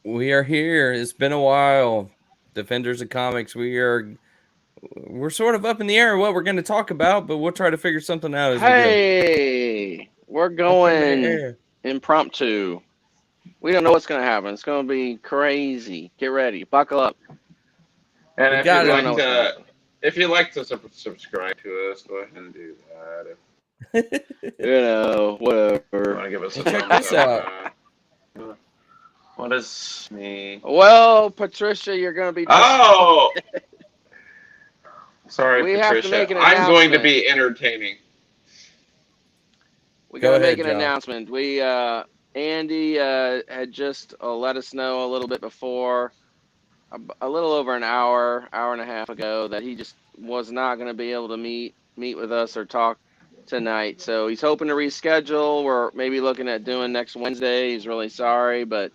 We are here. It's been a while. Defenders of Comics. We're sort of up in the air what we're going to talk about, but we'll try to figure something out as we go. Hey, we're Up in the going air. impromptu. We don't know what's going to happen. It's going to be crazy. Get ready. Buckle up. And We got We don't know what's going to it. happen. if you'd like to subscribe to us, go ahead and do that. If you Whatever. want to give us a Well, check thumbs this out. up. What is me? Well, Patricia, you're going to be. Oh, sorry, We have to Patricia. make an I'm going to announcement. be entertaining. We got Go to make ahead, an Josh. announcement. Andy had just let us know a little bit before, a little over an hour and a half ago, that he just was not going to be able to meet with us or talk tonight. So he's hoping to reschedule. We're maybe looking at doing next Wednesday. He's really sorry, but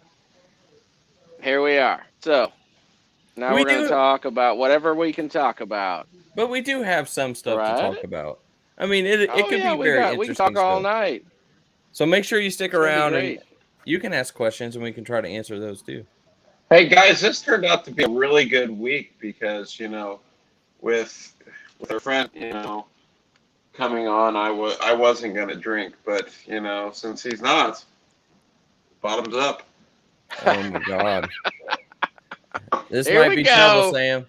here we are. So now We we're going to do, talk about whatever we can talk about, but we do have some stuff to talk right? about. I mean, it Oh could yeah, be very we can talk interesting all still. night. So make sure you stick It's going to be around and great. you can ask questions and we can try to answer those too. Hey guys, this turned out to be a really good week because with with our friend coming on, I wasn't gonna drink, but since he's not, bottoms up. Oh my God. This Here might we be trouble, go. Sam.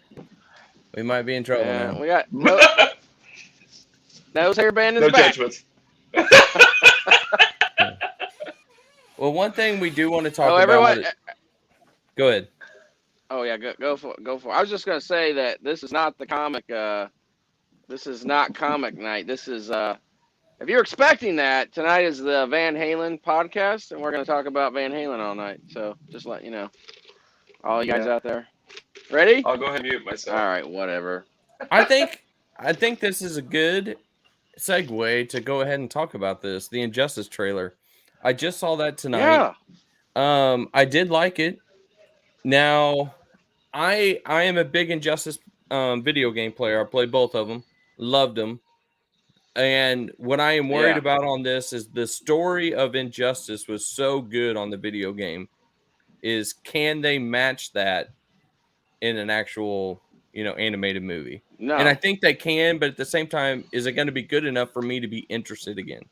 We might be in trouble Yeah, now. we got nose hairband is No back. judgments. Well, one thing we do want to Oh, talk about. everyone. Go ahead. Oh yeah, go for it. Go for it. I was just gonna say that this is not the comic. This is not comic night. This is. If you're expecting that, tonight is the Van Halen podcast, and we're gonna talk about Van Halen all night. So just let you know, all you guys Yeah, out there, ready? I'll go ahead and mute All myself. right, whatever. I think I think this is a good segue to go ahead and talk about this. The Injustice trailer. I just saw that tonight. Yeah. I did like it. Now, I am a big Injustice video game player. I played both of them. Loved them. And what I am worried Yeah. about on this is the story of Injustice was so good on the video game. Is can they match that in an actual, animated movie? And I No. think they can, but at the same time, is it going to be good enough for me to be interested again?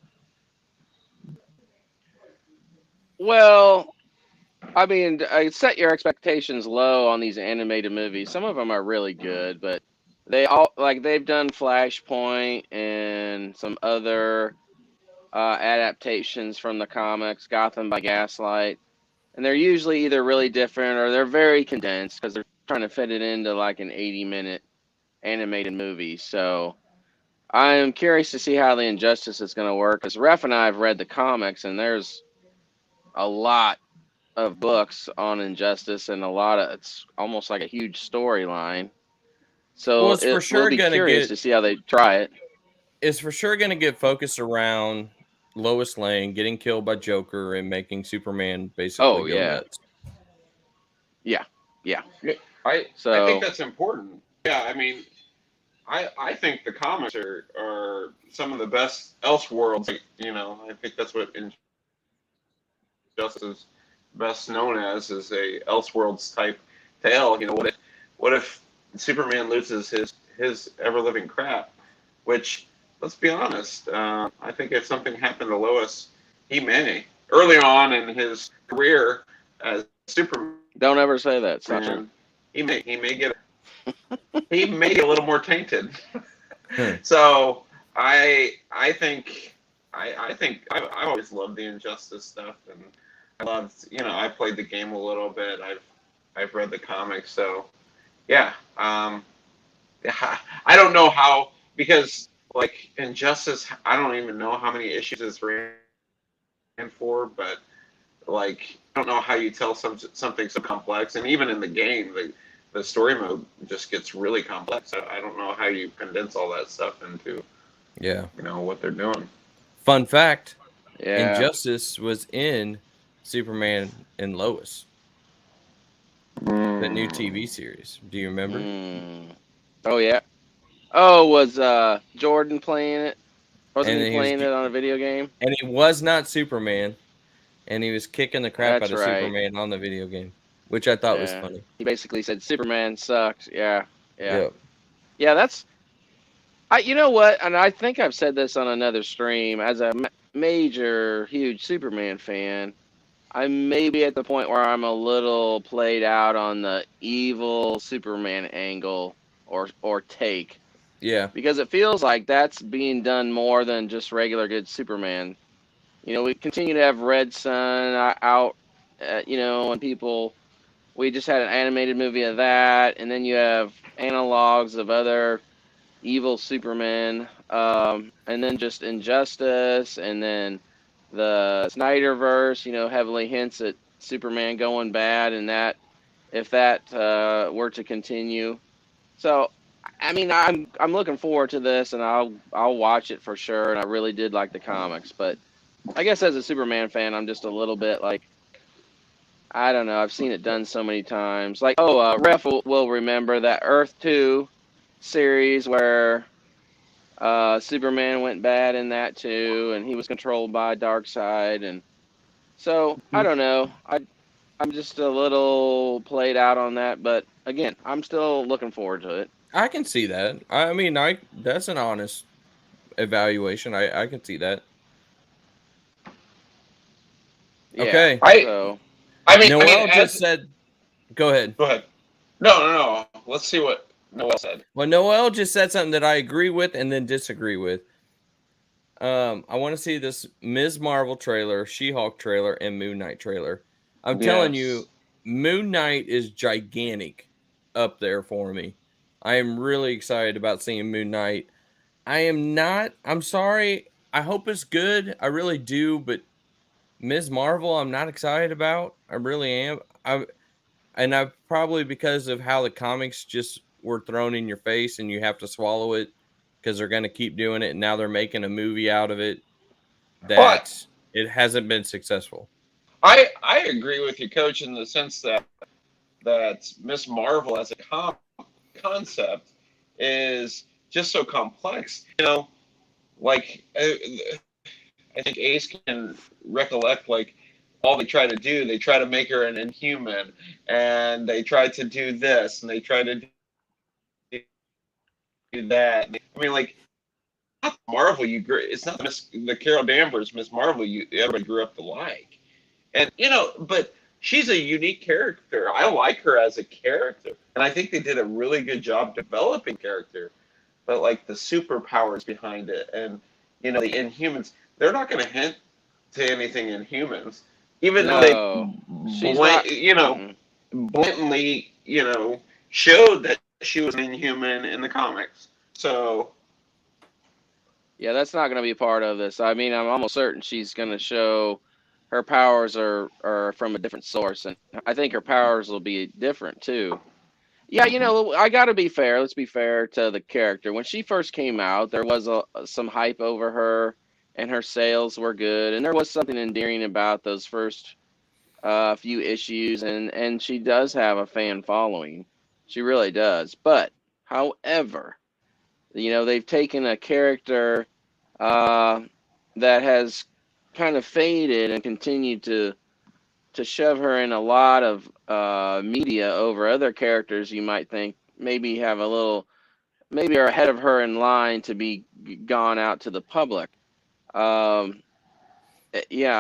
Well, I mean, I set your expectations low on these animated movies. Some of them are really good, but they've done Flashpoint and some other adaptations from the comics, Gotham by Gaslight, and they're usually either really different or they're very condensed because they're trying to fit it into like an 80-minute animated movie. So I'm curious to see how the Injustice is going to work. Because Ref and I have read the comics, and there's a lot of books on Injustice, and it's almost like a huge storyline. Well, So it will be curious to see how they try it. it's for sure going to get focused around Lois Lane getting killed by Joker and making Superman basically Oh go yeah, nuts. yeah, yeah. Yeah, I think So that's important. Yeah, I mean, I think the comics are some of the best Elseworlds. I think that's what Injustice is best known as is a Elseworlds type tale. What if Superman loses his ever living crap? Which, let's be honest, I think if something happened to Lois, he may early on in his career as Superman, don't ever say that. It's not true. he may get a little more tainted. Hmm. So I think I've always loved the Injustice stuff, and I played the game a little bit. I've read the comics, so yeah. Yeah, I don't know how, because like Injustice, I don't even know how many issues it's ran for, but like I don't know how you tell something so complex, and even in the game, the story mode just gets really complex. I don't know how you condense all that stuff into Yeah. what they're doing. Fun fact: Yeah. Injustice was in Superman and Lois, the new TV series. Do you remember? Mm. Oh yeah. Oh, was Jordan playing it? Wasn't And he then he was, playing it on a video game? and he was not Superman, and he was kicking the crap out That's of right. Superman on the video game. which I thought was Yeah. funny. He basically said Superman sucks. Yeah. Yeah. Yeah. Yeah, that's you know what? And I think I've said this on another stream as a major huge Superman fan. I may be at the point where I'm a little played out on the evil Superman angle or take, Yeah. because it feels like that's being done more than just regular good Superman. You know, we continue to have Red Sun out, you know, and people. We just had an animated movie of that, and then you have analogs of other evil Superman, and then just Injustice, and then the Snyderverse. You know, heavily hints at Superman going bad, and that if that were to continue. So, I mean, I'm looking forward to this, and I'll watch it for sure. And I really did like the comics, but I guess as a Superman fan, I'm just a little bit like, I don't know. I've seen it done so many times. Like, Ref will remember that Earth 2 series where Superman went bad in that too, and he was controlled by Darkseid, and so I don't know. I'm just a little played out on that, but again, I'm still looking forward to it. I can see that. I mean, that's an honest evaluation. I can see that. Yeah. Okay. I mean, Noel just said, go ahead. Go ahead. No. Let's see what Noel said. Well, Noel just said something that I agree with and then disagree with. I want to see this Ms. Marvel trailer, She-Hulk trailer, and Moon Knight trailer. I'm telling you, Moon Knight is gigantic up there for me. I am really excited about seeing Moon Knight. I'm sorry. I hope it's good. I really do, but Ms. Marvel, I'm not excited about. I really am. I probably because of how the comics just were thrown in your face and you have to swallow it because they're going to keep doing it. And now they're making a movie out of it that it hasn't been successful. I agree with you, Coach, in the sense that Miss Marvel as a concept is just so complex. You know, like I think Ace can recollect like all they try to do. They try to make her an Inhuman, and they try to do this, and they try to do that. I mean, like, not Marvel. It's not the Carol Danvers Miss Marvel. Everybody grew up to like, and you know, but she's a unique character. I like her as a character, and I think they did a really good job developing character. But like the superpowers behind it, and you know, the Inhumans, they're not going to hint to anything Inhumans, even though they blatantly, you know, showed that she was an Inhuman in the comics. So yeah, that's not going to be part of this. I mean, I'm almost certain she's going to show her powers are from a different source, and I think her powers will be different too. Yeah, you know, I got to be fair. Let's be fair to the character. When she first came out, there was some hype over her, and her sales were good, and there was something endearing about those first few issues, and she does have a fan following. She really does. But, however, you know, they've taken a character that has kind of faded and continued to shove her in a lot of media over other characters you might think maybe maybe are ahead of her in line to be gone out to the public. Yeah,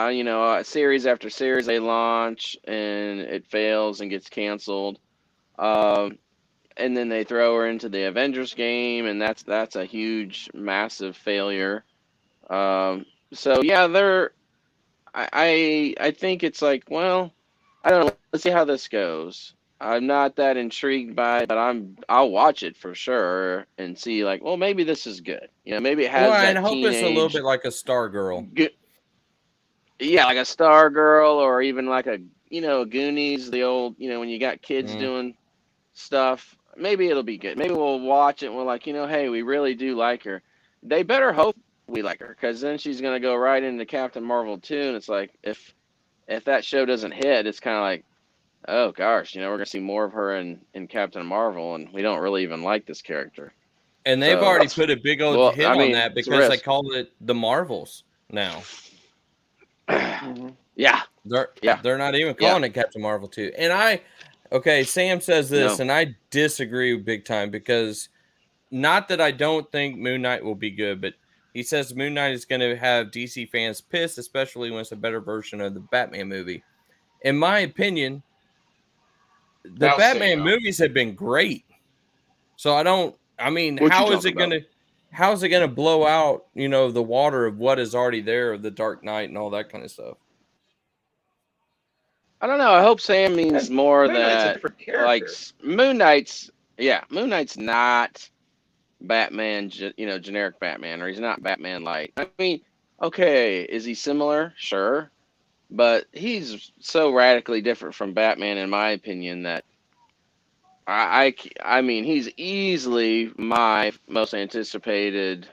you know, series after series they launch and it fails and gets canceled. And then they throw her into the Avengers game, and that's a huge, massive failure. So yeah, I think it's like, well, I don't know. Let's see how this goes. I'm not that intrigued by it, but I'll watch it for sure and see like, well, maybe this is good. You know, maybe it has that I hope it's a little teenage, bit like a Stargirl. yeah, like a Stargirl, or even like a Goonies, the old, when you got kids doing stuff. Maybe it'll be good. Maybe we'll watch it and we're like, hey, we really do like her. They better hope we like her, because then she's gonna go right into Captain Marvel 2, and it's like if that show doesn't hit, it's kind of like, oh gosh, we're gonna see more of her in Captain Marvel, and we don't really even like this character. And they've already put a big old hit on that because they call it the Marvels now. Yeah, They're not even calling it Captain Marvel 2. And Okay, Sam says this, No. and I disagree big time because not that I don't think Moon Knight will be good, but he says Moon Knight is going to have DC fans pissed, especially when it's a better version of the Batman movie. In my opinion, the I'll say Batman no. movies have been great. So I mean, What you how is talking it going to blow out, the water of what is already there of the Dark Knight and all that kind of stuff? I don't know. I hope Sam means And more Moon Knight's a that different like character. Moon Knight's not Batman, generic Batman, or he's not Batman light. I mean, okay, is he similar? Sure, but he's so radically different from Batman, in my opinion, that I mean, he's easily my most anticipated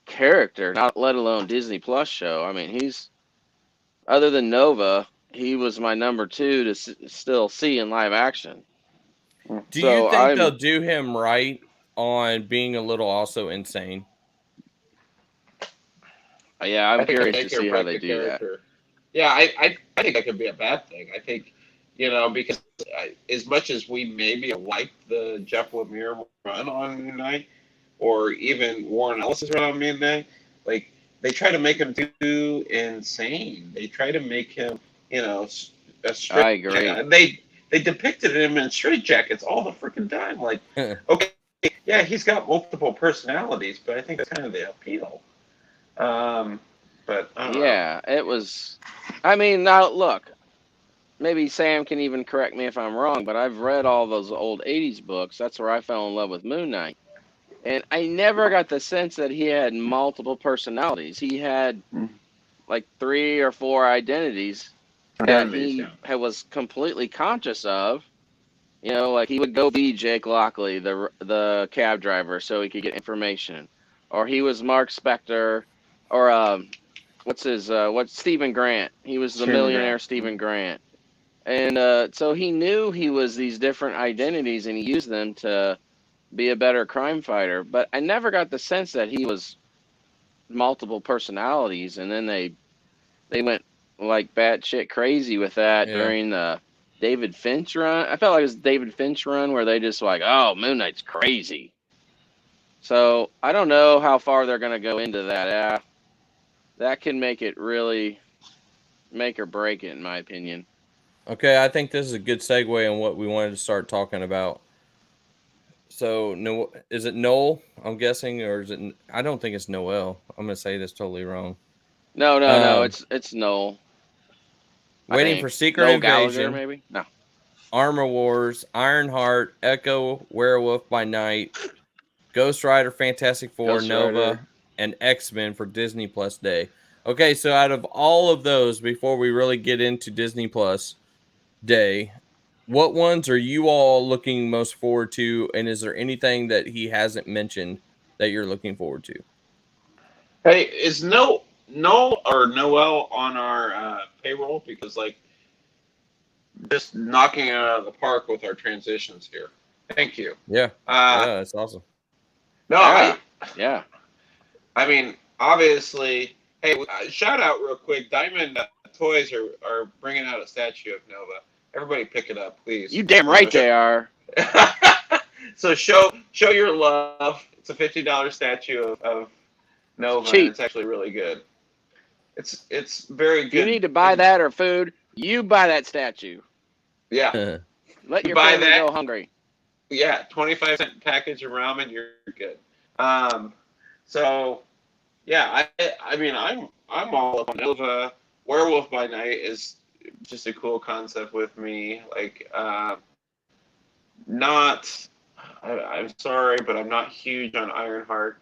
character, not let alone Disney Plus show. I mean, he's other than Nova, he was my number 2 to still see in live action. Do you So think they'll do him right on being a little also insane? yeah, I'm I think curious they to can see how break they the do that. character. Yeah, I think that could be a bad thing. I think, because as much as we maybe like the Jeff Lemire run on Moon Knight, or even Warren Ellis's run on Moon Knight, like they try to make him too insane. They try to make him, a straight. I agree. They depicted him in straitjackets all the freaking time. Like, okay, yeah, he's got multiple personalities, but I think that's kind of the appeal. But I don't know. Yeah, it was. I mean, now look, maybe Sam can even correct me if I'm wrong, but I've read all those old 80s books. That's where I fell in love with Moon Knight. And I never got the sense that he had multiple personalities. He had like 3 or 4 identities that he was completely conscious of. Like he would go be Jake Lockley, the cab driver, so he could get information, or he was Mark Spector, or what's Stephen Grant? He was the millionaire Stephen Grant, and so he knew he was these different identities, and he used them to be a better crime fighter. But I never got the sense that he was multiple personalities, and then they went like batshit crazy with that during the David Finch run. I felt like it was David Finch run where they just like, oh, Moon Knight's crazy. So I don't know how far they're going to go into that. That can make it really make or break it, in my opinion. Okay, I think this is a good segue on what we wanted to start talking about. So, no, is it Noel? I'm guessing, or is it? I don't think it's Noel. I'm gonna say this totally wrong. No. It's Noel. Waiting for Secret Noel Invasion, Gallagher, maybe. No. Armor Wars, Ironheart, Echo, Werewolf by Night, Ghost Rider, Fantastic Four, Nova, and XMen for Disney Plus Day. Okay, so out of all of those, before we really get into Disney Plus Day, what ones are you all looking most forward to? And is there anything that he hasn't mentioned that you're looking forward to? Hey, is Noel or Noel on our payroll? Because just knocking it out of the park with our transitions here. Thank you. Yeah, that's awesome. No, yeah. I mean, obviously, hey, shout out real quick. Diamond Toys are bringing out a statue of Nova. Everybody pick it up, please. You damn right they are. So show your love. It's a $50 statue of Nova, and it's actually really good. It's very good. You need to buy that or food. You buy that statue. Yeah. Let your family go hungry. Yeah, 25-cent package of ramen, you're good. So yeah, I mean I'm all up on Nova. Werewolf by Night is just a cool concept with me. I'm sorry, but I'm not huge on Ironheart.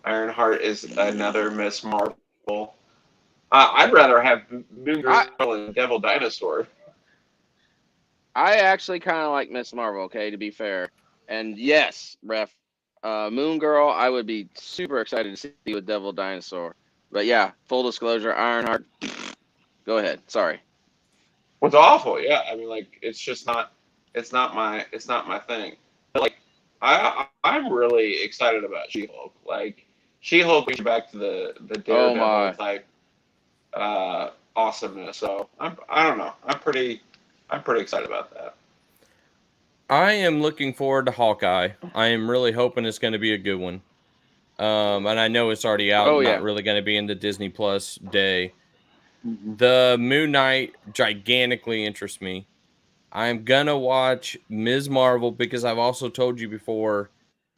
Ironheart is another Miss Marvel. I'd rather have Moon Girl and Devil Dinosaur. I actually kind of like Miss Marvel, okay, to be fair. And yes, ref, Moon Girl, I would be super excited to see with Devil Dinosaur. But yeah, full disclosure, Ironheart, go ahead. Sorry. What's awful? Yeah, I mean, it's just not. It's not my thing. But I'm really excited about She-Hulk. She-Hulk brings you back to the Daredevil type awesomeness. So I don't know. I'm pretty I'm pretty excited about that. I am looking forward to Hawkeye. I am really hoping it's going to be a good one. And I know it's already out. Oh, Not yeah. really going to be in the Disney Plus day. The Moon Knight gigantically interests me. I'm gonna watch Ms. Marvel because I've also told you before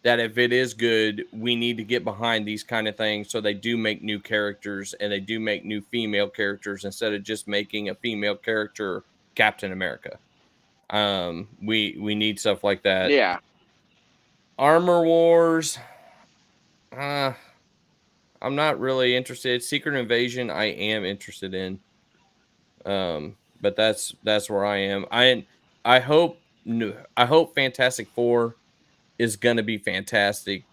that if it is good, we need to get behind these kind of things so they do make new characters and they do make new female characters instead of just making a female character Captain America. We need stuff like that. Yeah. Armor Wars, I'm not really interested. Secret Invasion, I am interested in. But that's where I am. I hope I hope Fantastic Four is gonna be fantastic.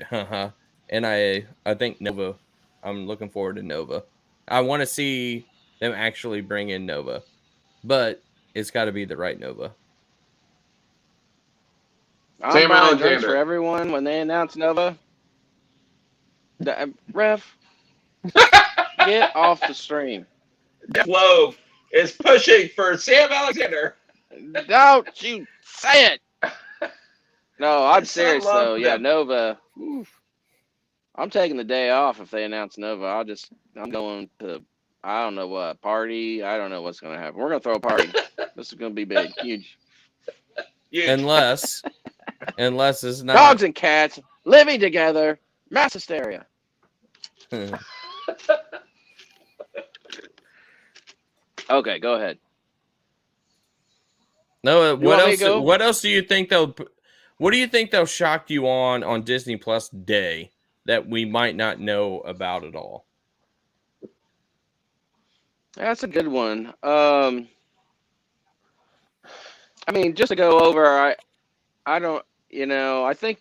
And I think Nova. I'm looking forward to Nova. I want to see them actually bring in Nova, but it's got to be the right Nova. I'm Sam buying drinks for Alexander. everyone when they announce Nova. Ref, get off the stream. Loaf is pushing for Sam Alexander. Don't you say it. No, I'm His son serious though. loved Yeah, him. Nova. Oof. I'm taking the day off if they announce Nova. I'm going to, I don't know what, party. I don't know what's going to happen. We're going to throw a party. This is going to be big, huge. Unless it's not. Dogs and cats living together, mass hysteria. Okay, go ahead. No, You want me to go? what else do you think what do you think they'll shock you on Disney Plus Day that we might not know about at all? That's a good one. I mean, just to go over, I don't, I think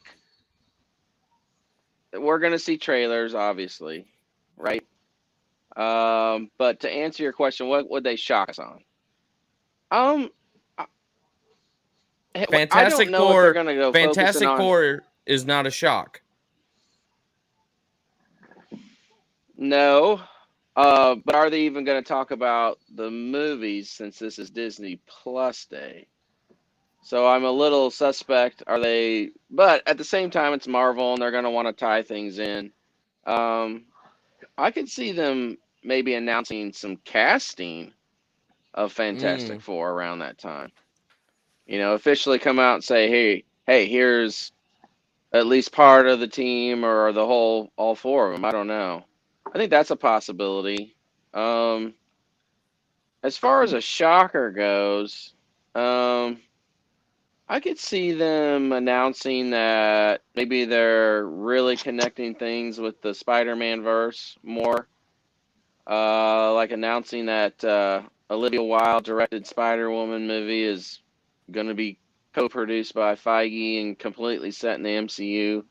we're going to see trailers, obviously, right? But to answer your question, what would they shock us on? I don't know if they're going to go Fantastic focusing on. Four is not a shock. No. But are they even going to talk about the movies since this is Disney Plus Day? So I'm a little suspect. Are they? But at the same time, it's Marvel, and they're going to want to tie things in. I could see them maybe announcing some casting of Fantastic Four around that time. Officially come out and say, hey, here's at least part of the team or all four of them. I don't know. I think that's a possibility. As far as a shocker goes, I could see them announcing that maybe they're really connecting things with the Spider-Man verse more. Like announcing that Olivia Wilde directed Spider-Woman movie is going to be co-produced by Feige and completely set in the MCU.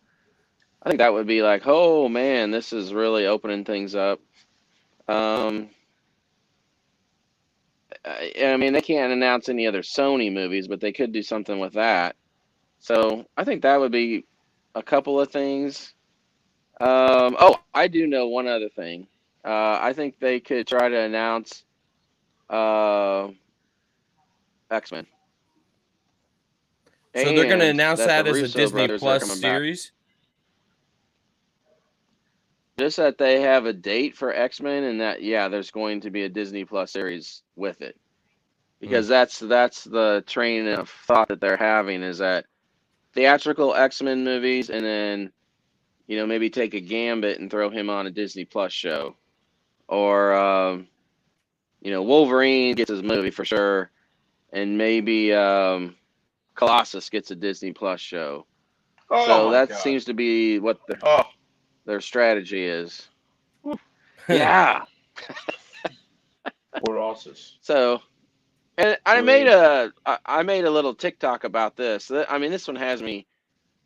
I think that would be like, oh man, this is really opening things up. I mean, they can't announce any other Sony movies, but they could do something with that. So I think that would be a couple of things. Oh, I do know one other thing. I think they could try to announce X-Men. So they're going to announce that the as a Russo Disney brothers are Plus coming back. series? Just that they have a date for X-Men and that, yeah, there's going to be a Disney Plus series with it. Because that's the train of thought that they're having is that theatrical X-Men movies and then, maybe take a Gambit and throw him on a Disney Plus show. Or, Wolverine gets his movie for sure. And maybe Colossus gets a Disney Plus show. So that seems to be what their strategy is. Yeah. Colossus. So, and I made a little TikTok about this. I mean, this one has me.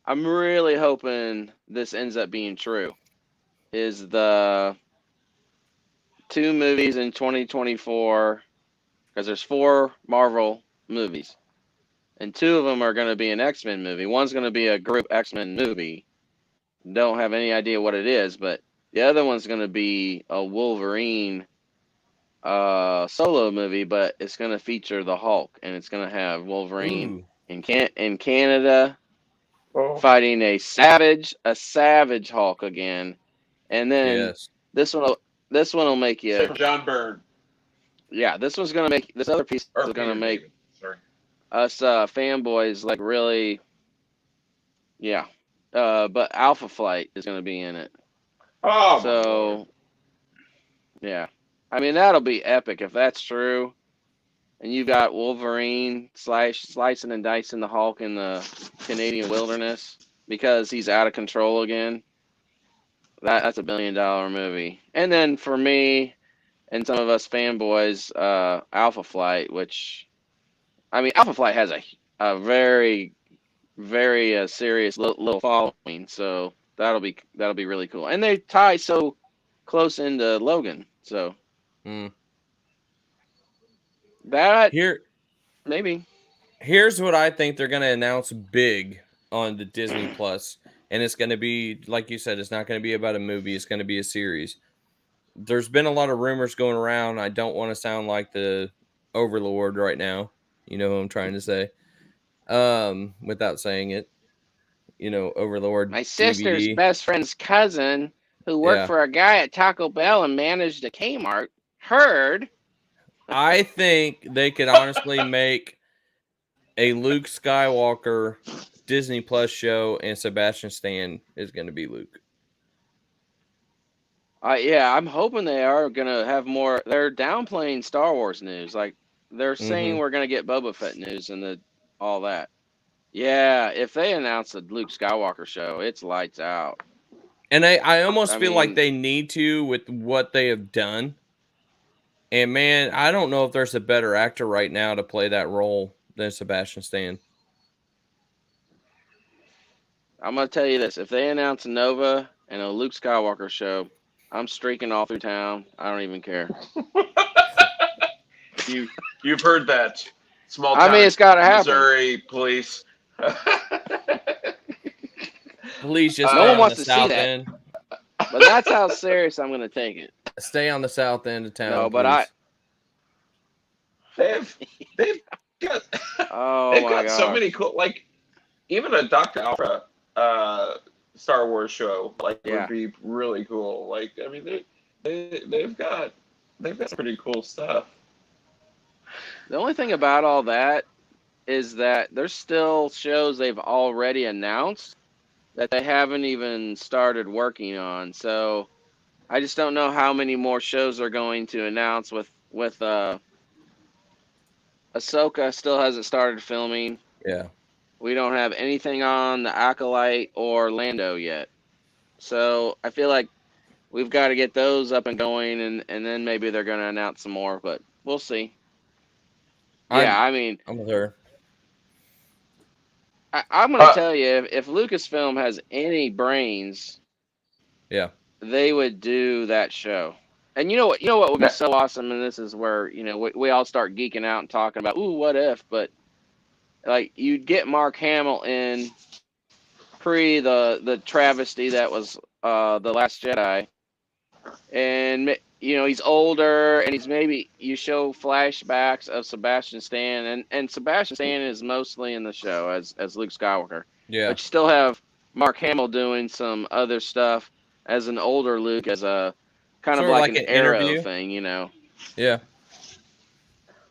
I'm really hoping this ends up being true. Is the 2 movies in 2024, because there's 4 Marvel movies, and 2 of them are going to be an X-Men movie. One's going to be a group X-Men movie. Don't have any idea what it is, but the other one's going to be a Wolverine solo movie, but it's going to feature the Hulk, and it's going to have Wolverine Ooh, in Canada Oh, fighting a savage Hulk again, and then yes. this one will make you. Same John Byrne Yeah, this other piece or is going to Peter make David. Sorry. us fanboys like really, yeah. But Alpha Flight is going to be in it, Oh my lord. so yeah. I mean that'll be epic if that's true. And you've got Wolverine slicing and dicing the Hulk in the Canadian wilderness because he's out of control again. That's a $1 billion movie. And then for me and some of us fanboys, Alpha Flight, which I mean, Alpha Flight has a very serious little following, so that'll be really cool. And they tie so close into Logan, so Mm. that Here, maybe. here's what I think they're going to announce big on the Disney Plus, and it's going to be like you said. It's not going to be about a movie. It's going to be a series. There's been a lot of rumors going around. I don't want to sound like the overlord right now. You know what I'm trying to say. Without saying it. Overlord My sister's DVD. best friend's cousin, who worked Yeah. for a guy at Taco Bell and managed a Kmart, heard. I think they could honestly make a Luke Skywalker Disney Plus show, and Sebastian Stan is going to be Luke. Yeah, I'm hoping they are gonna have more. They're downplaying Star Wars news, like they're saying we're gonna get Boba Fett news and all that. Yeah, if they announce a Luke Skywalker show, it's lights out. And I almost I feel like mean, they need to with what they have done. And man, I don't know if there's a better actor right now to play that role than Sebastian Stan. I'm gonna tell you this: if they announce Nova and a Luke Skywalker show, I'm streaking all through town. I don't even care. You've heard that. Small I town mean, it's got to happen. Missouri police. Please just No stay one on wants the to see south that, end. but that's how serious I'm gonna take it. Stay on the south end of town, No, but please. they've got oh they've my got so gosh. many cool, like even a Dr. Alpha Star Wars show Yeah. would be really cool. Like I mean they've got some pretty cool stuff. The only thing about all that is that there's still shows they've already announced that they haven't even started working on. So I just don't know how many more shows they're going to announce with Ahsoka still hasn't started filming. Yeah. We don't have anything on the Acolyte or Lando yet. So I feel like we've got to get those up and going, and then maybe they're going to announce some more, but we'll see. Yeah, I mean, I'm with her. I'm going to tell you, if Lucasfilm has any brains, Yeah. they would do that show. And you know what would be so awesome, and this is where we all start geeking out and talking about, ooh, what if? But like you'd get Mark Hamill in pre the travesty that was the Last Jedi, and he's older, and you show flashbacks of Sebastian Stan, and Sebastian Stan is mostly in the show as Luke Skywalker. Yeah. But you still have Mark Hamill doing some other stuff as an older Luke, as a kind Sort of of like like an an Arrow interview? thing, Yeah.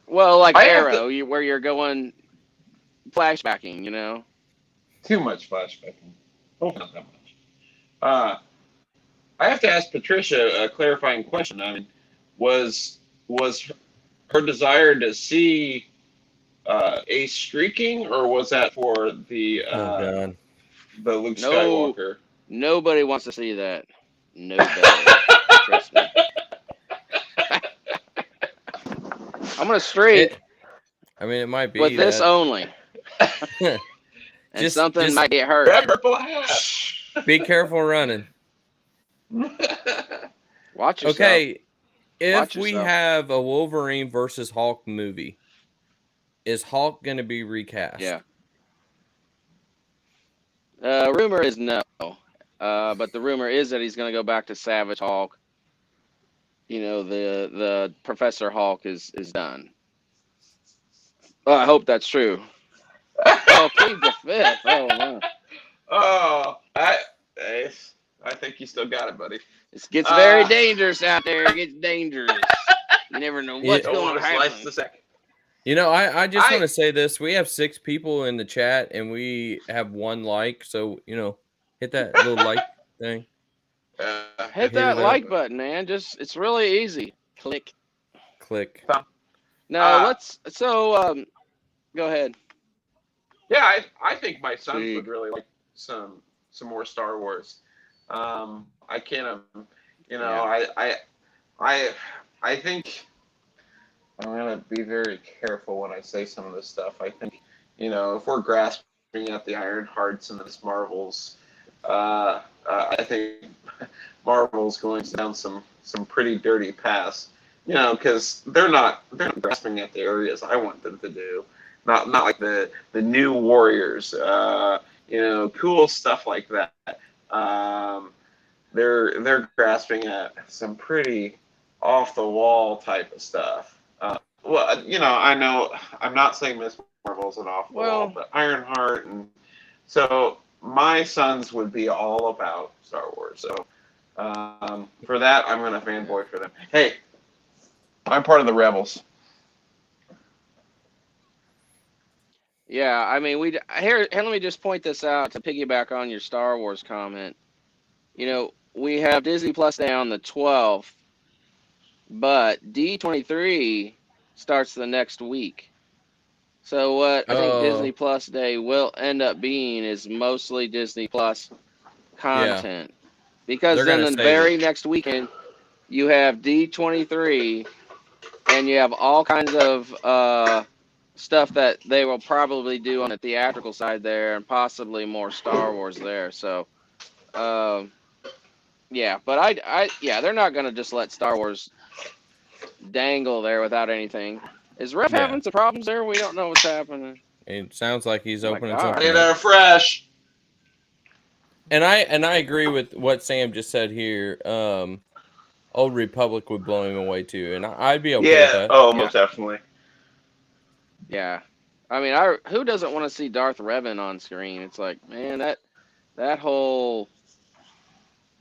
Well, like I have Arrow, where you're going flashbacking. Too much flashbacking. Oh, not that much. I have to ask Patricia a clarifying question. I mean, was her desire to see Ace streaking, or was that for the Oh god. Luke No. Skywalker? Nobody wants to see that. Nobody. Trust me. I'm gonna streak It might be with this that. only, and Just- something just- might get hurt. Grab purple hat. Be careful running. Watch yourself. Okay, if Watch we yourself. have a Wolverine versus Hulk movie, is Hulk going to be recast? Yeah. Rumor is no, but the rumor is that he's gonna go back to Savage Hulk, the Professor Hulk is done. Well, I hope that's true. Oh, plead the fifth. Oh no, Oh, I think you still got it, buddy. it gets very Uh, dangerous out there. It gets dangerous. You never know Yeah. what's don't going want to to slice happen. the second. I just want I to say this. We have 6 people in the chat and we have 1 like. So, hit that little like thing. Hit Hit that it up. like button, man. It's really easy. Click. Click. Now Uh, go ahead. yeah, I think my sons See. would really like some more Star Wars. I can't, Yeah. I I think I'm gonna be very careful when I say some of this stuff. I think, if we're grasping at the Ironhearts and the Miss Marvels, I think Marvel's going down some pretty dirty paths. Because they're not grasping at the areas I want them to do. Not like the new Warriors, cool stuff like that. Um, they're grasping at some pretty off the wall type of stuff. Well, I know I'm not saying Miss Marvel's an off the wall, Well, but Ironheart, and so my sons would be all about Star Wars. So for that, I'm gonna fanboy for them. Hey, I'm part of the Rebels. yeah. I mean, let me just point this out to piggyback on your Star Wars comment. We have Disney Plus Day on the 12th, but D23 starts the next week. So what I think Disney Oh, Plus Day will end up being is mostly Disney Plus yeah. content. Because They're then going to the save very it. next weekend you have D23 and you have all kinds of stuff that they will probably do on the theatrical side there and possibly more Star Wars there. So yeah, but yeah, they're not gonna just let Star Wars dangle there without anything. Is Ref Yeah. having some problems there? We don't know what's happening. It sounds like he's Oh my opening God. something Playing up. fresh. And I agree with what Sam just said here. Old Republic would blow him away too, and I'd be okay with Yeah. that. Oh, Yeah, most definitely. yeah. I mean, who doesn't want to see Darth Revan on screen? It's like, man, that whole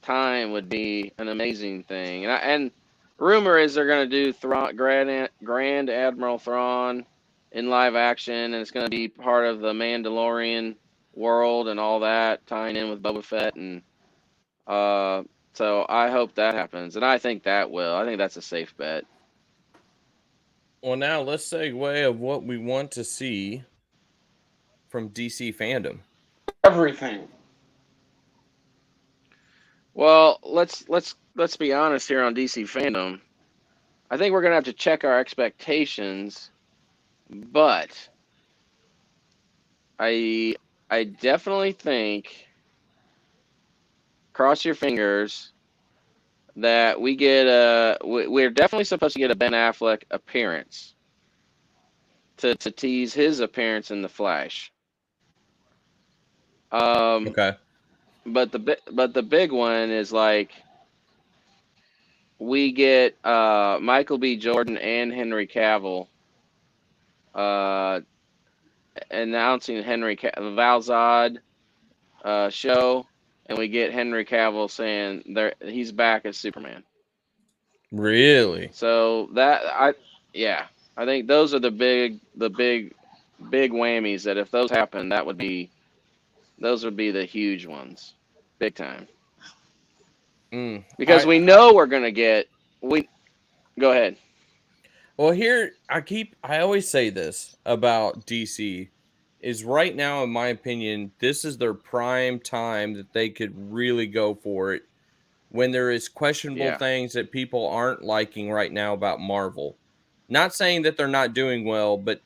time would be an amazing thing. And rumor is they're gonna do Grand Admiral Thrawn in live action, and it's gonna be part of the Mandalorian world and all that, tying in with Boba Fett, and so I hope that happens, and I think that will. I think that's a safe bet. Well, now let's segue of what we want to see from DC fandom. Everything. Well, let's be honest here on DC fandom. I think we're gonna have to check our expectations, but I I definitely think, cross your fingers, that we're definitely supposed to get a Ben Affleck appearance to tease his appearance in the Flash. Um, Okay. but the big one is like we get Michael B. Jordan and Henry Cavill uh, announcing Val Zod show, and we get Henry Cavill saying he's back as Superman. Really? So yeah, I think those are the big whammies. That if those happen, those would be the huge ones, big time. Because I we know we're gonna get we. Go ahead. Well, here I always say this about DC is right now, in my opinion, this is their prime time that they could really go for it when there is questionable Yeah, things that people aren't liking right now about Marvel. Not saying that they're not doing well, but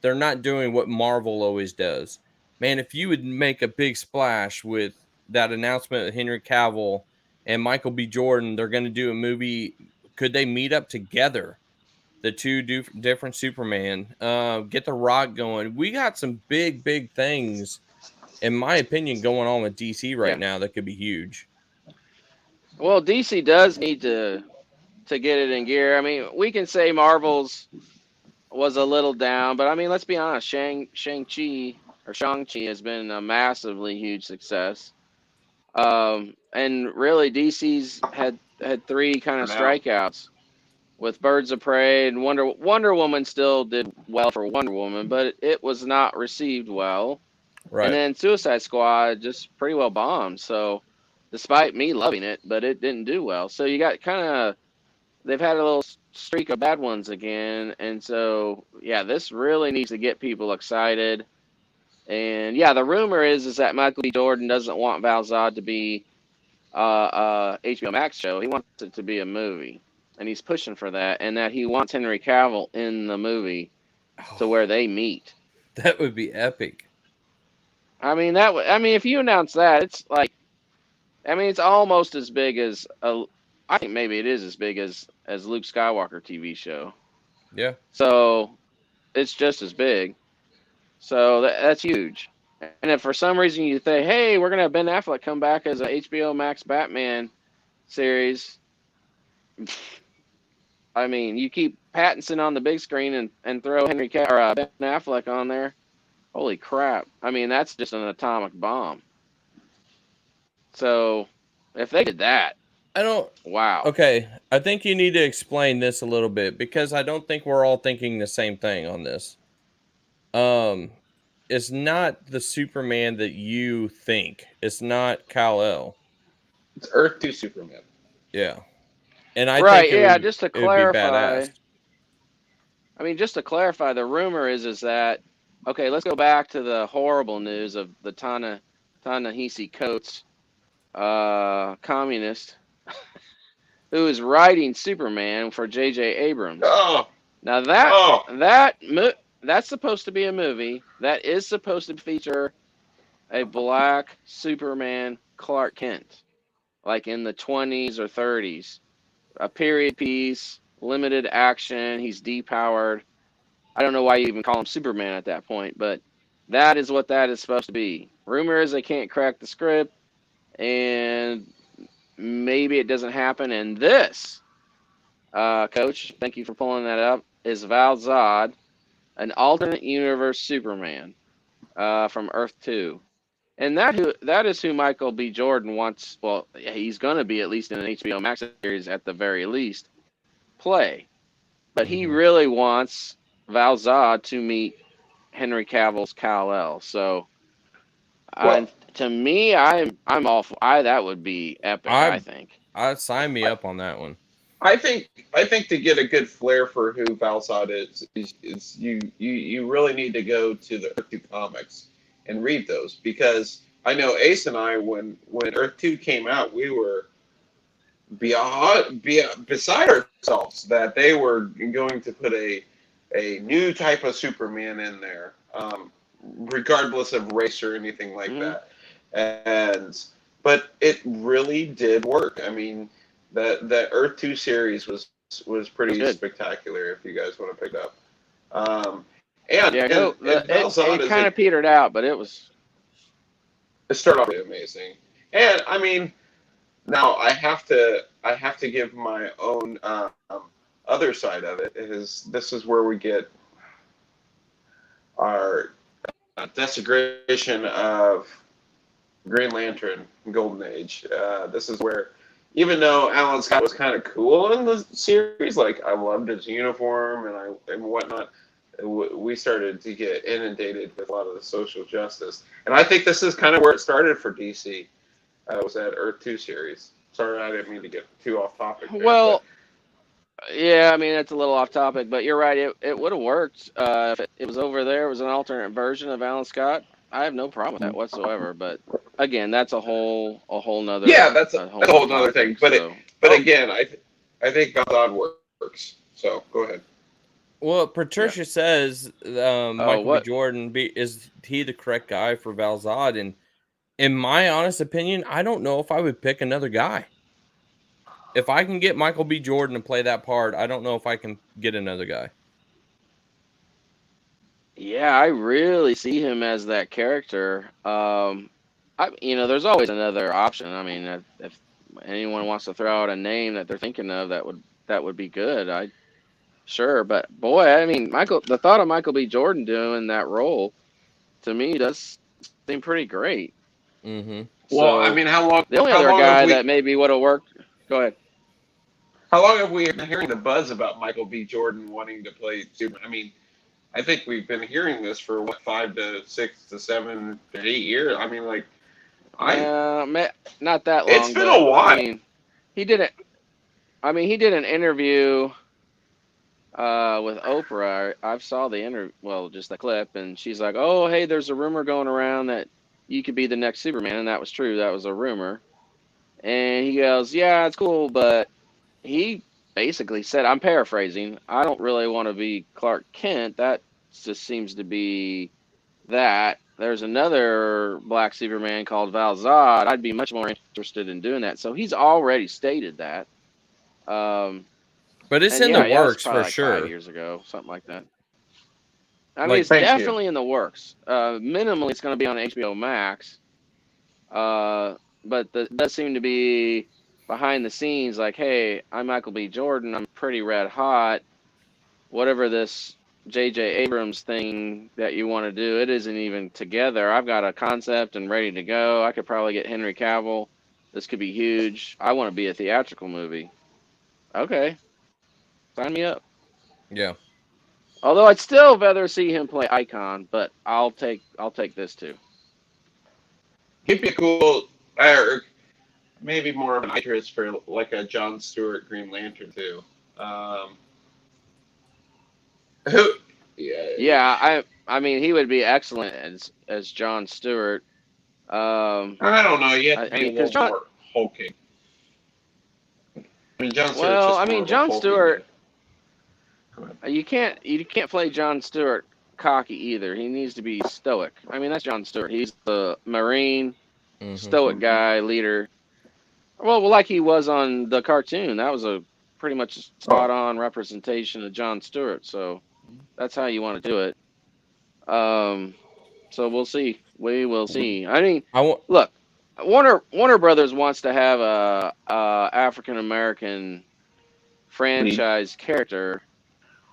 they're not doing what Marvel always does. Man, if you would make a big splash with that announcement of Henry Cavill and Michael B. Jordan, they're going to do a movie. Could they meet up together? The two different Superman, get the Rock going. We got some big things, in my opinion, going on with DC right yeah. now that could be huge. Well, DC does need to to get it in gear. I mean, we can say Marvel's was a little down, but I mean, let's be honest. ShangChi has been a massively huge success. And really, DC's had three kind For of now. strikeouts with Birds of Prey and Wonder Woman still did well for Wonder Woman, but it was not received well. And Right. then Suicide Squad just pretty well bombed. So, despite me loving it, but it didn't do well. So you got kind of they've had a little streak of bad ones again, and so yeah, this really needs to get people excited. And yeah, the rumor is that Michael B. Jordan doesn't want Val Zod to be HBO Max show. He wants it to be a movie, and he's pushing for that. And that he wants Henry Cavill in the movie to where they meet. That would be epic. I mean I mean, if you announce that, it's like, I mean, it's almost as big as a. I think maybe it is as big as Luke Skywalker TV show. Yeah. So it's just as big. So that's huge. And if for some reason you think, hey, we're gonna have Ben Affleck come back as a HBO Max Batman series, I mean, you keep Pattinson on the big screen and throw Ben Affleck on there. Holy crap! I mean, that's just an atomic bomb. So if they did that, I don't. wow. Okay, I think you need to explain this a little bit because I don't think we're all thinking the same thing on this. It's not the Superman that you think. It's not Kal-El. It's Earth 2 Superman. Yeah. And I Right, think it yeah, would, just to it would be clarify. badass. I mean, just to clarify, the rumor is that, okay, let's go back to the horrible news of the Ta-Nehisi Coates, communist, who is writing Superman for J.J. Abrams. Oh, Now that's supposed to be a movie that is supposed to feature a black Superman Clark Kent, like in the 20s or 30s, a period piece, limited action. He's depowered. I don't know why you even call him Superman at that point, but that is what that is supposed to be. Rumor is they can't crack the script, and maybe it doesn't happen. And this, Coach, thank you for pulling that up, is Val Zod, an alternate universe Superman from Earth 2. And that is who Michael B. Jordan wants. Well, he's going to be, at least in an HBO Max series at the very least, play. But he really wants Val Zod to meet Henry Cavill's Kal-El. So, Well- to me, I'm all for. That would be epic. I think. I'd sign me up on that one. I think to get a good flair for who Val Zod is you really need to go to the Earth 2 comics and read those, because I know Ace and I, when Earth 2 came out, we were beside ourselves that they were going to put a new type of Superman in there, regardless of race or anything like that. But it really did work. I mean, the Earth 2 series was pretty spectacular. If you guys want to pick it up, it kind of petered out, but it started off really amazing. And I mean, now I have to give my own other side of it. This is where we get our desecration of Green Lantern Golden Age. This is where, even though Alan Scott was kind of cool in the series, like I loved his uniform and whatnot, we started to get inundated with a lot of the social justice. And I think this is kind of where it started for DC. Was that Earth 2 series. Sorry, I didn't mean to get too off topic there, well, yeah, I mean, it's a little off topic, but you're right. It would have worked if it was over there. It was an alternate version of Alan Scott. I have no problem with that whatsoever. But again, that's a whole nother. Yeah, that's a whole nother thing. But again, I think Val Zod works. So go ahead. Well, Patricia says Michael B. Jordan is he the correct guy for Val Zod? And in my honest opinion, I don't know if I would pick another guy. If I can get Michael B. Jordan to play that part, I don't know if I can get another guy. Yeah, I really see him as that character. There's always another option. I mean, if anyone wants to throw out a name that they're thinking of that would that would be good. Sure, but boy, I mean, the thought of Michael B. Jordan doing that role to me does seem pretty great. Mm-hmm. Well, I So mean, the only how other long have guy we that maybe would have worked. Go ahead. how long have we been hearing the buzz about Michael B. Jordan wanting to play Superman? I mean, I think we've been hearing this for what 5 to 6 to 7 to 8 years. I mean, like I Not that it's long, been but a I while. mean, he did it. I mean, he did an interview with Oprah. I saw the interview, well, just the clip, and she's like, "Oh, hey, there's a rumor going around that you could be the next Superman," and that was true. That was a rumor. And he goes, "Yeah, it's cool, but he basically said, I'm paraphrasing, I don't really want to be Clark Kent. That just seems to be that. There's another black Superman called Val Zod. I'd be much more interested in doing that." So he's already stated that. Um, But it's and in the yeah, that was works probably for like 5 sure. years ago, something like that. I mean, Like, it's Thank you. definitely in the works. Minimally, it's going to be on HBO Max. Uh, but that does seem to be behind the scenes like, hey, I'm Michael B. Jordan. I'm pretty red hot. Whatever this J.J. Abrams thing that you want to do, it isn't even together. I've got a concept and ready to go. I could probably get Henry Cavill. This could be huge. I want to be a theatrical movie. Okay, sign me up. yeah. Although I'd still rather see him play Icon, but I'll take this too. He'd be cool, or maybe more of an actress for like a John Stewart Green Lantern too. Um, who? Yeah, Yeah, I mean he would be excellent as John Stewart. Um, I don't know. You have to I be a mean because little John, more hulking. I mean, John Stewart's well, just I more mean of a John hulking guy. Stewart, Go ahead. you can't play John Stewart cocky either. He needs to be stoic. I mean that's John Stewart. He's the Marine, Mm-hmm. stoic guy, leader. Well, like he was on the cartoon. That was a pretty much spot Oh, on representation of John Stewart. So that's how you want to do it. Um, so we'll see. We will see. I mean, I want. look, Warner Brothers wants to have a African American lead. franchise character,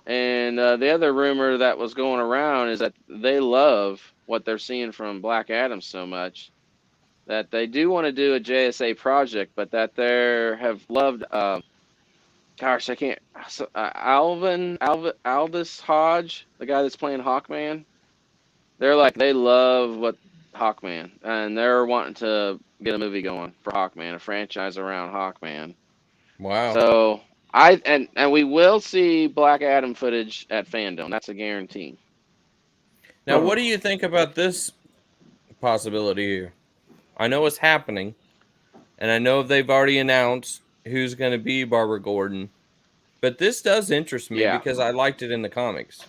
and the other rumor that was going around is that they love what they're seeing from Black Adam so much that they do want to do a JSA project, but that they have loved. Gosh, I can't. Aldous Hodge, the guy that's playing Hawkman. They're like they love what Hawkman, and they're wanting to get a movie going for Hawkman, a franchise around Hawkman. Wow. So and we will see Black Adam footage at Fandome. That's a guarantee. Now, what do you think about this possibility here? I know it's happening, and I know they've already announced who's going to be Barbara Gordon, but this does interest me Yeah, because I liked it in the comics.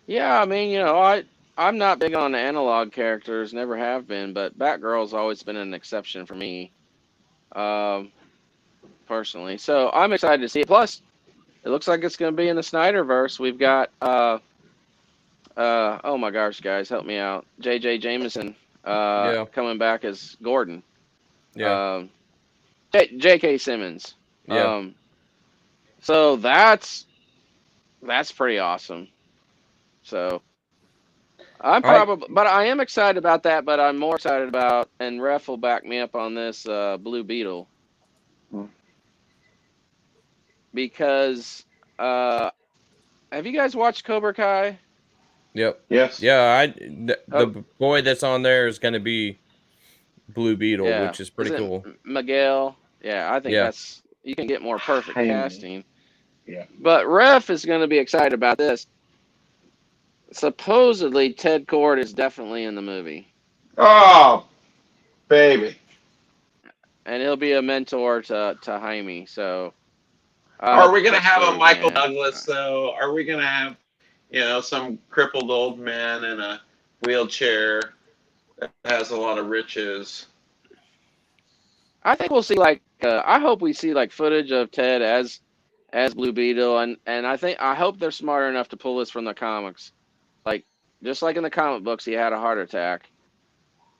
yeah. I mean, I'm not big on analog characters, never have been, but Batgirl's always been an exception for me, um, personally. So I'm excited to see it. Plus, it looks like it's going to be in the Snyderverse. We've got oh my gosh, guys, help me out. J.J. Jameson Yeah. coming back as Gordon. Yeah. Um, J.K. Simmons. Yeah. Um, so that's pretty awesome. So I but I am excited about that. But I'm more excited about, and Ref will back me up on this, Blue Beetle, because have you guys watched Cobra Kai? Yep. Yes. Yeah, the Oh, boy that's on there is going to be Blue Beetle, yeah. which is Is pretty it cool. Miguel? Yeah, I think Yeah. that's you can get more perfect Jaime. casting. Yeah. But Ref is going to be excited about this. Supposedly, Ted Kord is definitely in the movie, Oh, baby. and he'll be a mentor to Jaime. So I Are hope we gonna that's have a true, Michael man. Douglas though? Are we gonna have, some crippled old man in a wheelchair that has a lot of riches? I think we'll see like I hope we see like footage of Ted as Blue Beetle, and I hope they're smart enough to pull this from the comics. Like just like in the comic books, he had a heart attack,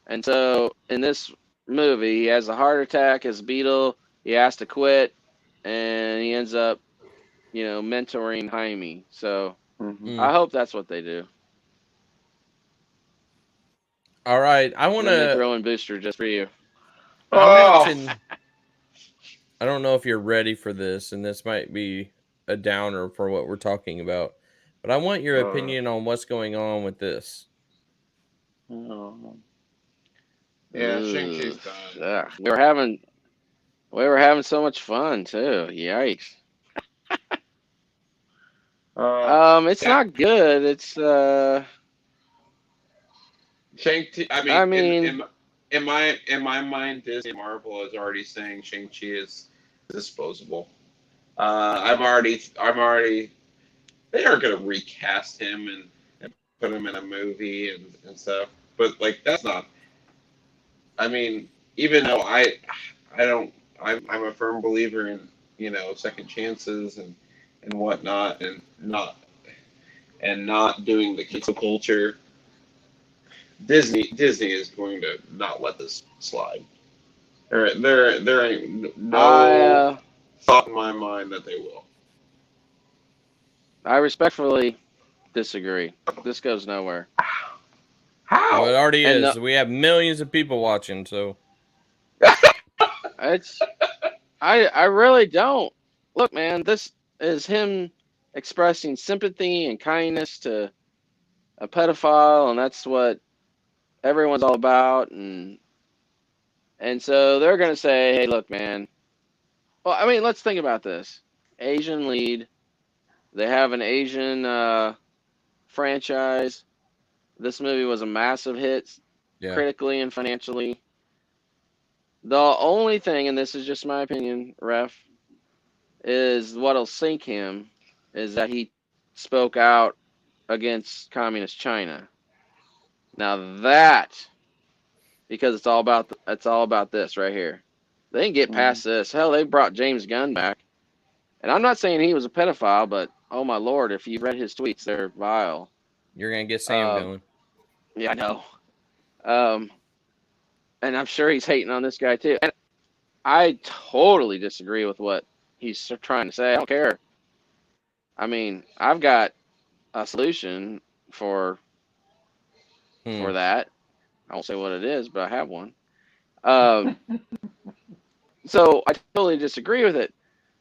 and so in this movie, he has a heart attack as Beetle. he has to quit, and he ends up, mentoring Jaime. So I hope that's what they do. All right, I want And then they to. throw in Booster just for you. I'm Oh, watching. I don't know if you're ready for this, and this might be a downer for what we're talking about, but I want your opinion on what's going on with this. oh. Yeah, ShangChi's Ugh. done. Ugh. We were having so much fun too. Yikes. It's Yeah, not good. It's Shang-Chi. I mean, I mean, in my mind, Disney Marvel is already saying Shang-Chi is disposable. I've already. They are gonna recast him and put him in a movie and stuff. But like, that's not. I mean, even though I don't. I'm a firm believer in second chances and whatnot and not doing the cancel culture. Disney is going to not let this slide. There ain't I no thought in my mind that they will. I respectfully disagree. This goes nowhere. Oh, it How? already And is. We have millions of people watching, so it's I really don't. Look, man, this is him expressing sympathy and kindness to a pedophile, and that's what everyone's all about. And so they're gonna say, hey, look, man. Well, I mean, let's think about this. Asian lead. They have an Asian franchise. This movie was a massive hit, yeah. critically and financially. The only thing, and this is just my opinion, ref, is what'll sink him is that he spoke out against communist China. Now that, because it's all about this right here. They didn't get past this. Hell, they brought James Gunn back, and I'm not saying he was a pedophile, but oh my lord, if you've read his tweets, they're vile. You're gonna get Sam Uh, going. yeah, I know. Um, and I'm sure he's hating on this guy too. And I totally disagree with what he's trying to say. I don't care. I mean, I've got a solution for Hmm. for that. I won't say what it is, but I have one. Um, so I totally disagree with it,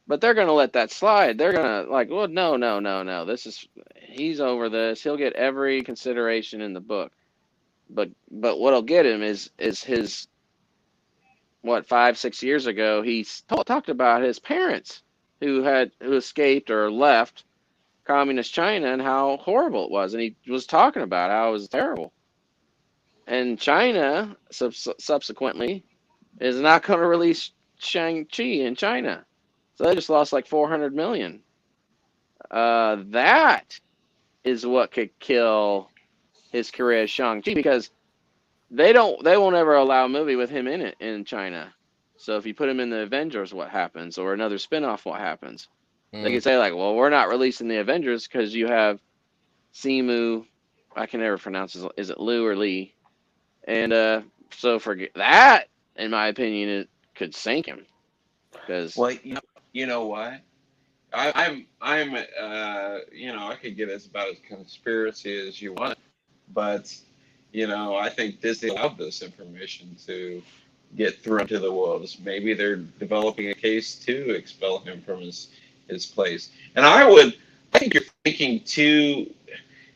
but they're gonna let that slide. They're gonna like, well, no, no, no, no. He's over this. He'll get every consideration in the book. But what'll get him is his what 5 6 years ago he talked about his parents who escaped or left communist China and how horrible it was, and he was talking about how it was terrible. And China subsequently is not going to release Shang-Chi in China. So they just lost like 400 million. That is what could kill his career as Shang-Chi because they won't ever allow a movie with him in it in China. So if you put him in the Avengers, what happens? Or another spinoff, what happens? They Hmm. could say like, well, we're not releasing the Avengers because you have Simu. I can never pronounce his, is it Lou or Lee? And so forget that. In my opinion, it could sink him because Well, you know what? I could get as about as conspiracy as you want, but I think Disney allowed this information to get thrown to the wolves. Maybe they're developing a case to expel him from his place. And I think you're thinking too.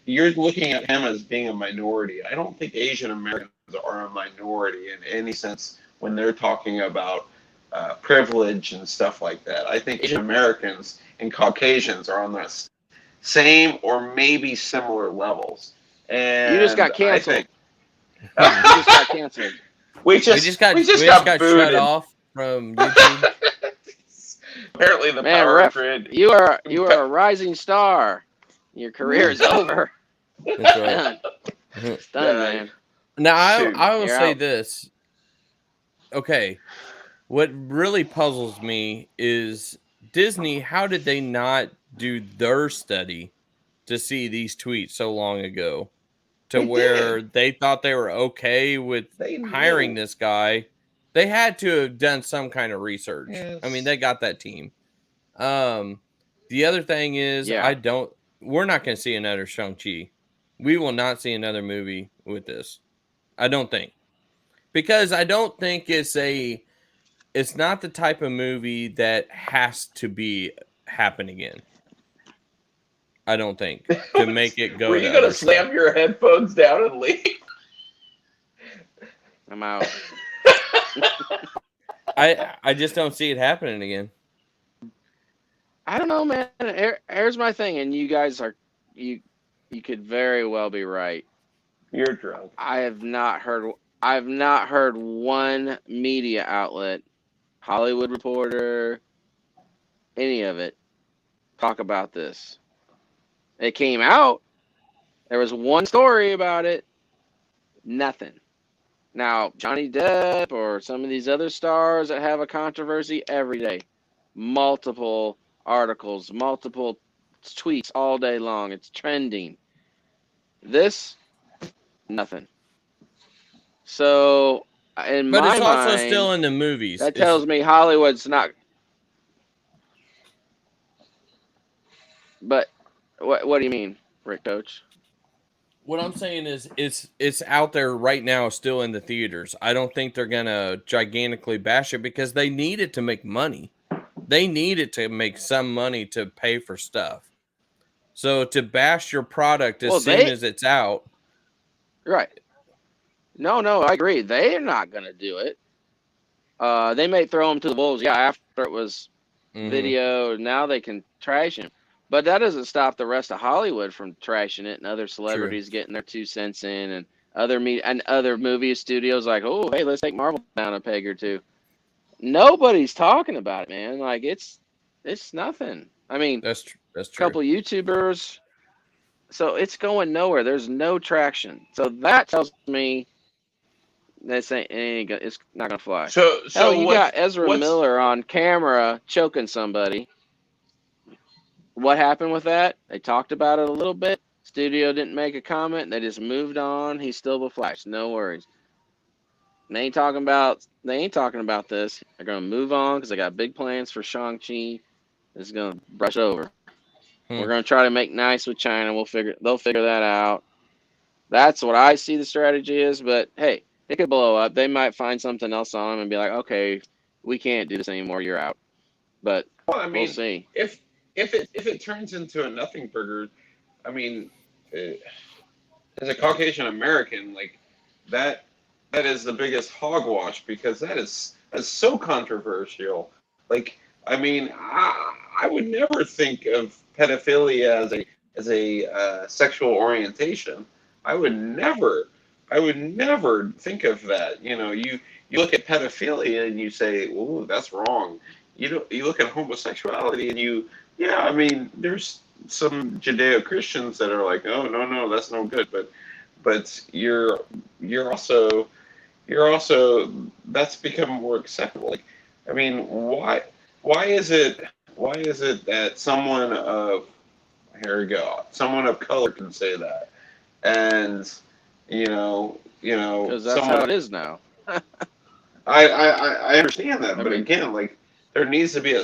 You're looking at him as being a minority. I don't think Asian Americans are a minority in any sense when they're talking about privilege and stuff like that. I think Asian Americans and Caucasians are on the same or maybe similar levels. you just And got I canceled. think You just got canceled. we We just just got we we just just got got shut booted. off from YouTube. Apparently, the Man, power ref, grid. you are a rising star. Your career is over. That's It's right. done. It's done, man. Now Shoot. I will You're say out. this. Okay, what really puzzles me is Disney. How did they not do their study to see these tweets so long ago to They where did. they thought they were okay with They hiring knew. this guy They had to have done some kind of research. Yes. I mean, they got that team. The other thing is, Yeah. we're not going to see another ShangChi. We will not see another movie with this. I don't think. Because I don't think it's not the type of movie that has to be happen again. I don't think to make it go. Were you gonna slam your headphones down and leave? I'm out. I just don't see it happening again. I don't know, man. Here's my thing, and you guys are you could very well be right. You're drunk. I've not heard one media outlet, Hollywood Reporter, any of it, talk about this. It came out. There was one story about it. Nothing. Now, Johnny Depp or some of these other stars that have a controversy every day. Multiple articles, multiple tweets all day long. It's trending. This, nothing. So, in But my it's also mind, still in the movies. that tells me Hollywood's not. But what do you mean, Rick Coach? What I'm saying is it's out there right now, still in the theaters. I don't think they're gonna gigantically bash it because they need it to make money. They need it to make some money to pay for stuff. So to bash your product as soon as it's out, right? No, I agree. They're not gonna do it. They may throw them to the wolves. Yeah, after it was video, now they can trash him. But that doesn't stop the rest of Hollywood from trashing it and other celebrities getting their 2 cents in and other movie studios like, oh, hey, let's take Marvel down a peg or two. Nobody's talking about it, man. Like it's nothing. I mean, that's true. A couple YouTubers. So it's going nowhere. There's no traction. So that tells me it's not gonna fly. So you got Ezra Miller on camera choking somebody. What happened with that? They talked about it a little bit. Studio didn't make a comment. They just moved on. He's still the Flash. No worries. They ain't talking about this. They're gonna move on because they got big plans for ShangChi. It's gonna brush over. We're gonna try to make nice with China. They'll figure that out. That's what I see the strategy is. But hey, it could blow up. They might find something else on them and be like, okay, we can't do this anymore. You're out. But we'll see. If it turns into a nothing burger, I mean, as a Caucasian American, like that is the biggest hogwash because that's so controversial. Like, I mean, I would never think of pedophilia as a sexual orientation. I would never think of that. You know, you look at pedophilia and you say, "Ooh, that's wrong." You look at homosexuality and I mean, there's some Judeo-Christians that are like, "Oh, no, that's no good." But you're also that's become more acceptable. Like, I mean, why is it that someone of color can say that, and because that's how it is now. I understand that, but again, like there needs to be a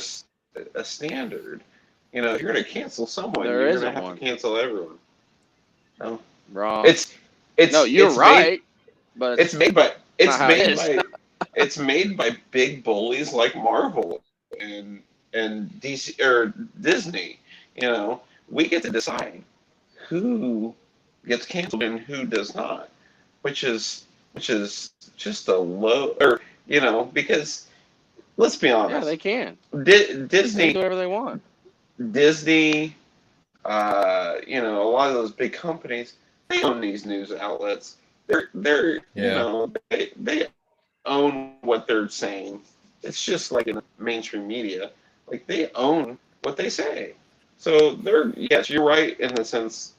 standard. You know, if you're going to cancel someone, you're going to have to cancel everyone. No, wrong. No, you're right. But it's made by big bullies like Marvel and DC or Disney. You know, we get to decide who gets canceled and who does not, which is just a low, or because let's be honest. Yeah, they can. Disney they do whatever they want. Disney, a lot of those big companies, they own these news outlets. They're they own what they're saying. It's just like in the mainstream media, like they own what they say. So yes, you're right in the sense,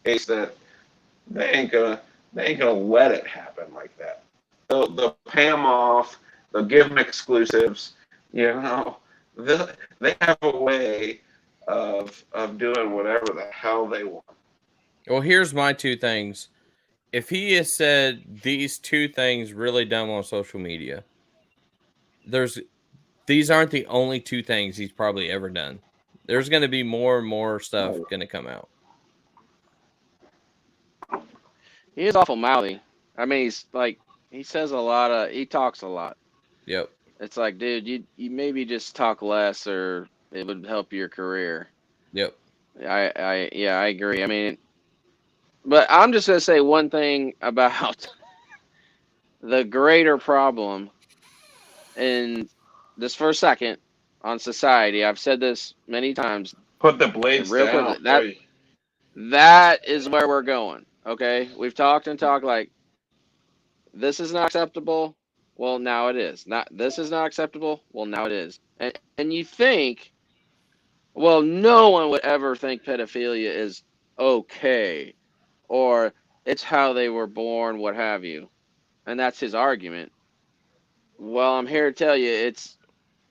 Ace, that they ain't gonna let it happen like that. They'll pay them off. They'll give them exclusives. They have a way of doing whatever the hell they want. Well, here's my 2 things. If he has said these 2 things really dumb on social media, these aren't the only two things he's probably ever done. There's going to be more and more stuff going to come out. He is awful mouthy. I mean, he's like, he talks a lot. Yep. It's like, dude, you maybe just talk less, or it would help your career. Yep. I agree. I mean, but I'm just gonna say one thing about the greater problem in this for a second on society. I've said this many times. Put the blades Real down. quick, that is where we're going. Okay, we've talked like this is not acceptable. Well, now it is. Not this is not acceptable. Well, now it is. And you think, well, no one would ever think pedophilia is okay, or it's how they were born, what have you. And that's his argument. Well, I'm here to tell you,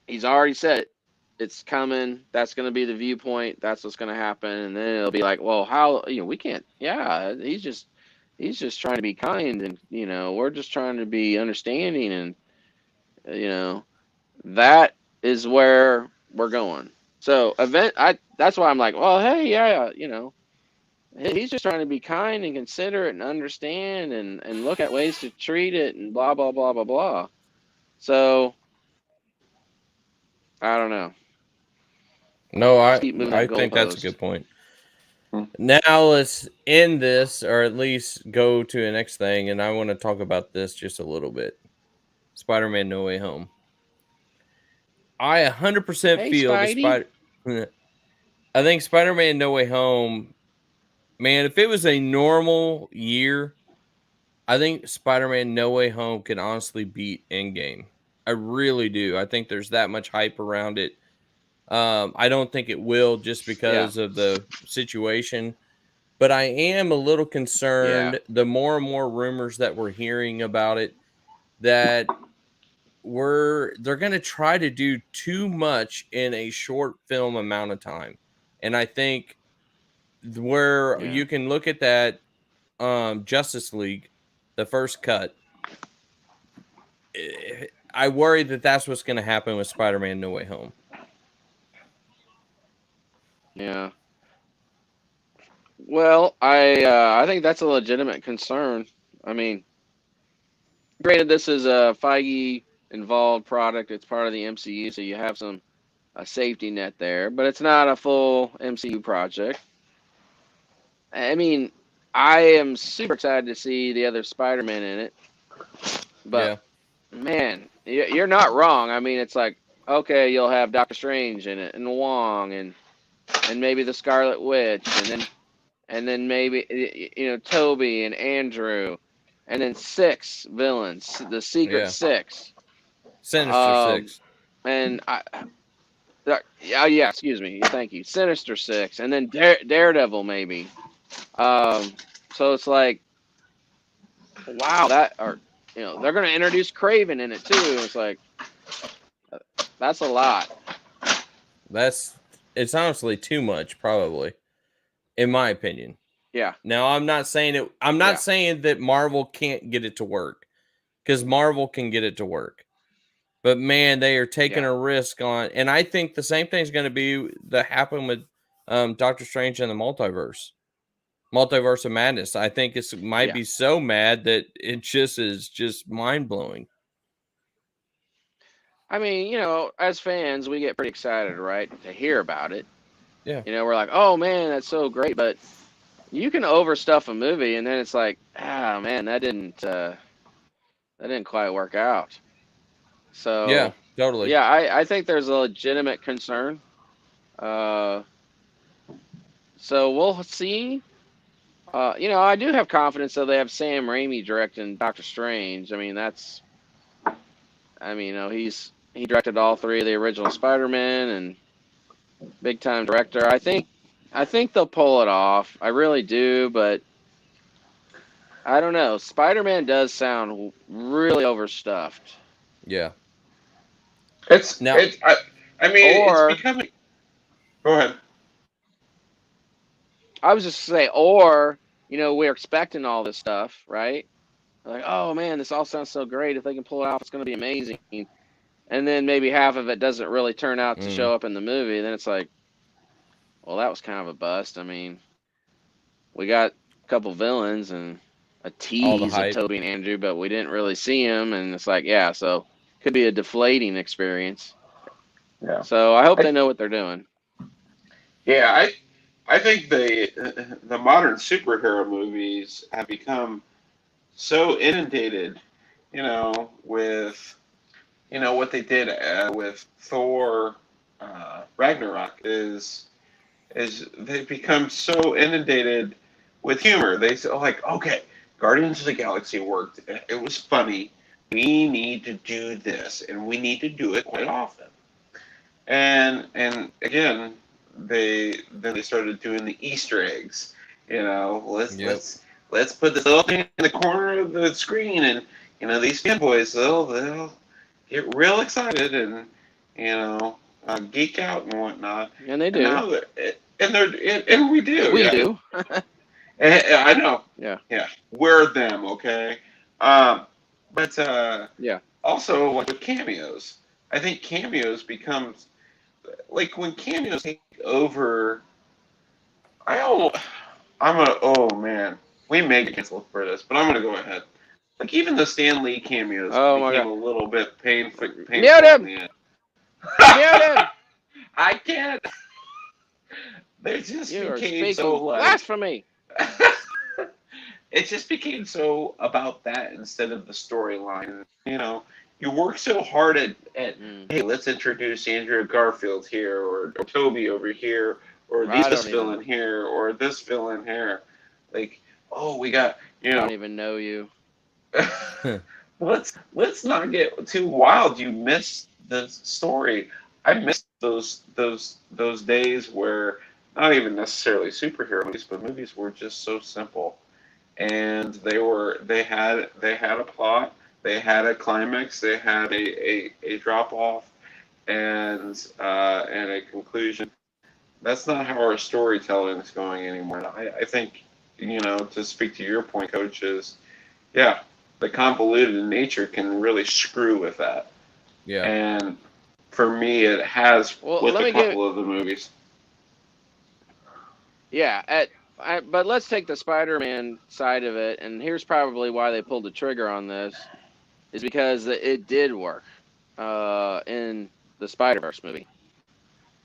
he's already said it. It's coming. That's going to be the viewpoint. That's what's going to happen. And then it'll be like, well, how, we can't. Yeah, he's just trying to be kind, and we're just trying to be understanding, and that is where we're going. So that's why I'm like, well, hey, yeah, he's just trying to be kind and considerate and understand, and look at ways to treat it, and blah blah blah blah blah. So I don't know. No, I that think that's a goalpost. good point. Now let's end this, or at least go to the next thing, and I want to talk about this just a little bit. Spider-Man No Way Home. I 100% feel I think Spider-Man No Way Home, man, if it was a normal year, I think Spider-Man No Way Home can honestly beat Endgame. I really do. I think there's that much hype around it. I don't think it will, just because of the situation. But I am a little concerned, the more and more rumors that we're hearing about it, that they're going to try to do too much in a short film amount of time. And I think where you can look at that Justice League, the first cut, I worry that that's what's going to happen with Spider-Man No Way Home. Yeah. Well, I think that's a legitimate concern. I mean, granted, this is a Feige involved product. It's part of the MCU, so you have a safety net there, but it's not a full MCU project. I mean, I am super excited to see the other Spider-Man in it, but man, you're not wrong. I mean, it's like, okay, you'll have Doctor Strange in it, and Wong, and maybe the Scarlet Witch, and then maybe Toby and Andrew, and then 6 villains, the Secret Six, Sinister Six, and excuse me, thank you, Sinister Six, and then Daredevil maybe. So it's like, wow, they're gonna introduce Craven in it too. It's like, that's a lot. It's honestly too much, probably, in my opinion. Yeah. Now, I'm not saying it. I'm not saying that Marvel can't get it to work, because Marvel can get it to work. But man, they are taking a risk on, and I think the same thing is going to be happen with Doctor Strange and the Multiverse of Madness. I think it might be so mad that it just is just mind blowing. I mean, as fans, we get pretty excited, right, to hear about it. Yeah. We're like, oh man, that's so great, but you can overstuff a movie, and then it's like, man, that didn't quite work out. So yeah, totally. Yeah, I think there's a legitimate concern. So we'll see. I do have confidence that they have Sam Raimi directing Doctor Strange. I mean, he directed all 3 of the original Spider-Man, and big time director. I think they'll pull it off. I really do, but I don't know. Spider-Man does sound really overstuffed. Yeah. It's becoming. Go ahead. I was just saying, or we're expecting all this stuff, right? Like, oh man, this all sounds so great. If they can pull it off, it's going to be amazing. And and then maybe half of it doesn't really turn out to Mm. show up in the movie, then it's like, well, that was kind of a bust. I mean, we got a couple villains and a tease of hype. Toby and Andrew, but we didn't really see him, and it's like, yeah, so could be a deflating experience. Yeah. So I hope they know what they're doing. Yeah, I think the modern superhero movies have become so inundated, with what they did with Thor Ragnarok is they've become so inundated with humor. They say like, okay, Guardians of the Galaxy worked. It was funny. We need to do this, and we need to do it quite often. And again, they started doing the Easter eggs. Let's put this little thing in the corner of the screen, and these fanboys they'll get real excited and geek out and whatnot. And they do. And we do. We do. I know. Yeah. Yeah. We're them, okay? But yeah. Also, like with cameos, I think cameos becomes like when cameos take over. Oh man, we may get canceled for this, but I'm gonna go ahead. Like even the Stan Lee cameos became a little bit painful. Mute him. Mute him. I can't. They just became so blasphemy. It just became so about that instead of the storyline. You work so hard at hey, let's introduce Andrew Garfield here, or Toby over here, or this villain here, or this villain here. Like, oh, we got I don't even know you. let's not get too wild. You missed the story. I missed those days where not even necessarily superhero movies, but movies were just so simple, and they had a plot, they had a climax, they had a drop off, and a conclusion. That's not how our storytelling is going anymore. I think to speak to your point, Coach, is the convoluted nature can really screw with that. Yeah. And for me, it has with a couple of the movies. Yeah, but let's take the Spider-Man side of it, and here's probably why they pulled the trigger on this, is because it did work in the Spider-Verse movie.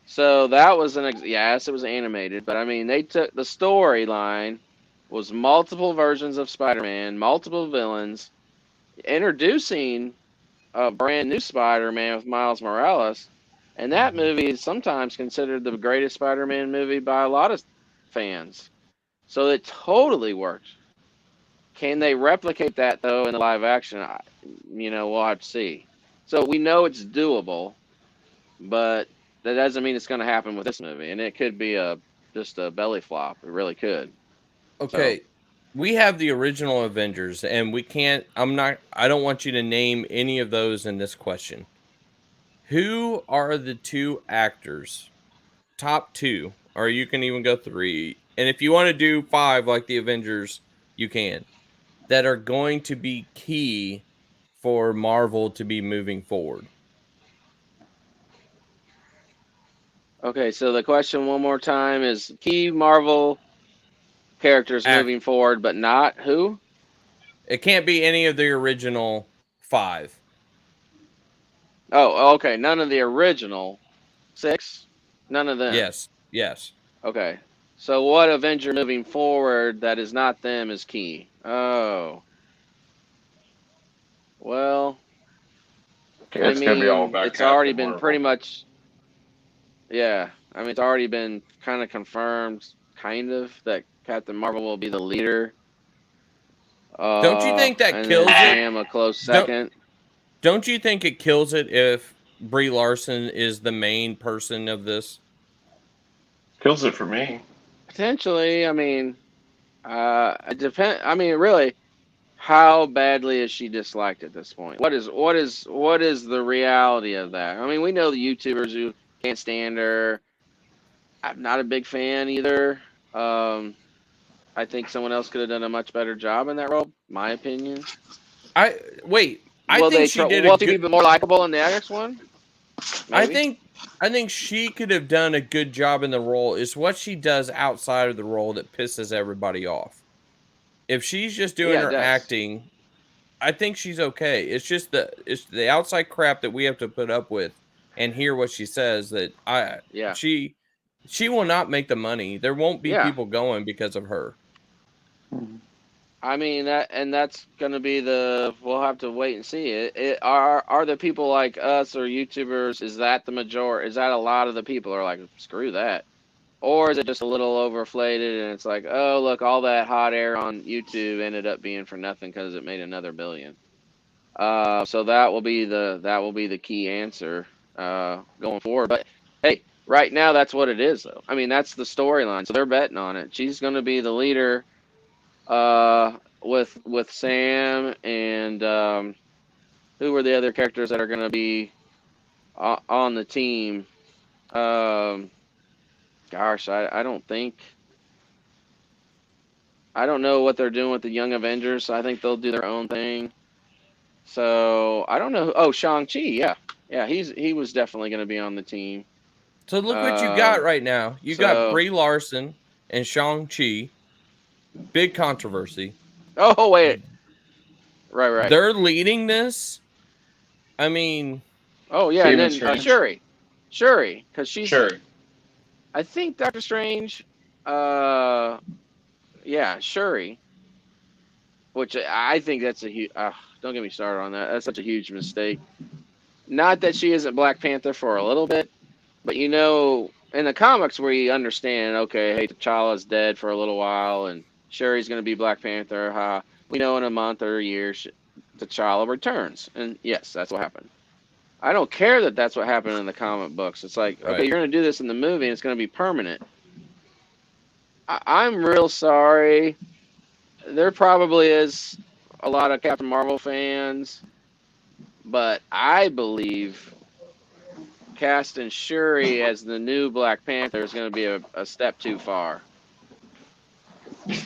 So that was yes, it was animated, but I mean, they took the storyline was multiple versions of Spider-Man, multiple villains, introducing a brand new Spider-Man with Miles Morales, and that movie is sometimes considered the greatest Spider-Man movie by a lot of fans. So it totally worked. Can they replicate that though in the live action? We'll have to see. So we know it's doable, but that doesn't mean it's going to happen with this movie, and it could be just a belly flop. It really could. Okay, we have the original Avengers, and we can't. I don't want you to name any of those in this question. Who are the two actors, top two, or you can even go three, and if you want to do five like the Avengers, you can, that are going to be key for Marvel to be moving forward? Okay, so the question one more time is key Marvel characters moving forward, but not who? It can't be any of the original five. Oh, okay. None of the original six? None of them? Yes. Okay. So what Avenger moving forward that is not them is key? Oh. Well, it's going to be all about it's already been pretty much... Yeah. I mean, it's already been kind of confirmed, that Captain Marvel will be the leader. Don't you think that kills it? Sam a close second. Don't you think it kills it if Brie Larson is the main person of this? Kills it for me. Potentially. I mean, it depends. I mean, really, how badly is she disliked at this point? What is the reality of that? I mean, we know the YouTubers who can't stand her. I'm not a big fan either. I think someone else could have done a much better job in that role, my opinion. Wait, I Will think they she try? did a Will she good. be more likable in the next one? I Maybe. think I think she could have done a good job in the role. It's what she does outside of the role that pisses everybody off. If she's just doing Yeah, it her does. acting, I think she's okay. It's the outside crap that we have to put up with and hear what she says that Yeah. she will not make the money. There won't be Yeah. people going because of her. I mean that's gonna be we'll have to wait and see. Are the people like us or YouTubers? Is that the majority? Is that a lot of the people are like screw that, or is it just a little overflated and it's like oh look all that hot air on YouTube ended up being for nothing because it made another billion. So that will be the key answer going forward. But hey, right now that's what it is though. I mean that's the storyline, so they're betting on it. She's gonna be the leader with Sam and who were the other characters that are going to be on the team? Um, gosh, I don't know what they're doing with the Young Avengers. So I think they'll do their own thing. So I don't know. Oh, ShangChi, yeah, yeah, he was definitely going to be on the team. So look what you got Um, right now. You got so Brie Larson and Shang-Chi. Big controversy. oh wait, right. They're leading this. I mean, Oh yeah, and Stephen then Strange. Shuri, because she's Sure. I think Doctor Strange. Uh, yeah, Shuri. Which I think that's a huge. Don't get me started on that. That's such a huge mistake. Not that she isn't Black Panther for a little bit, but in the comics we understand. Okay, hey, T'Challa's dead for a little while, and Shuri's going to be Black Panther. We know in a month or a year, T'Challa returns, and yes, that's what happened. I don't care that that's what happened in the comic books. It's like, okay, right. you're going to do this in the movie, and it's going to be permanent. I'm real sorry. There probably is a lot of Captain Marvel fans, but I believe casting Shuri as the new Black Panther is going to be a step too far.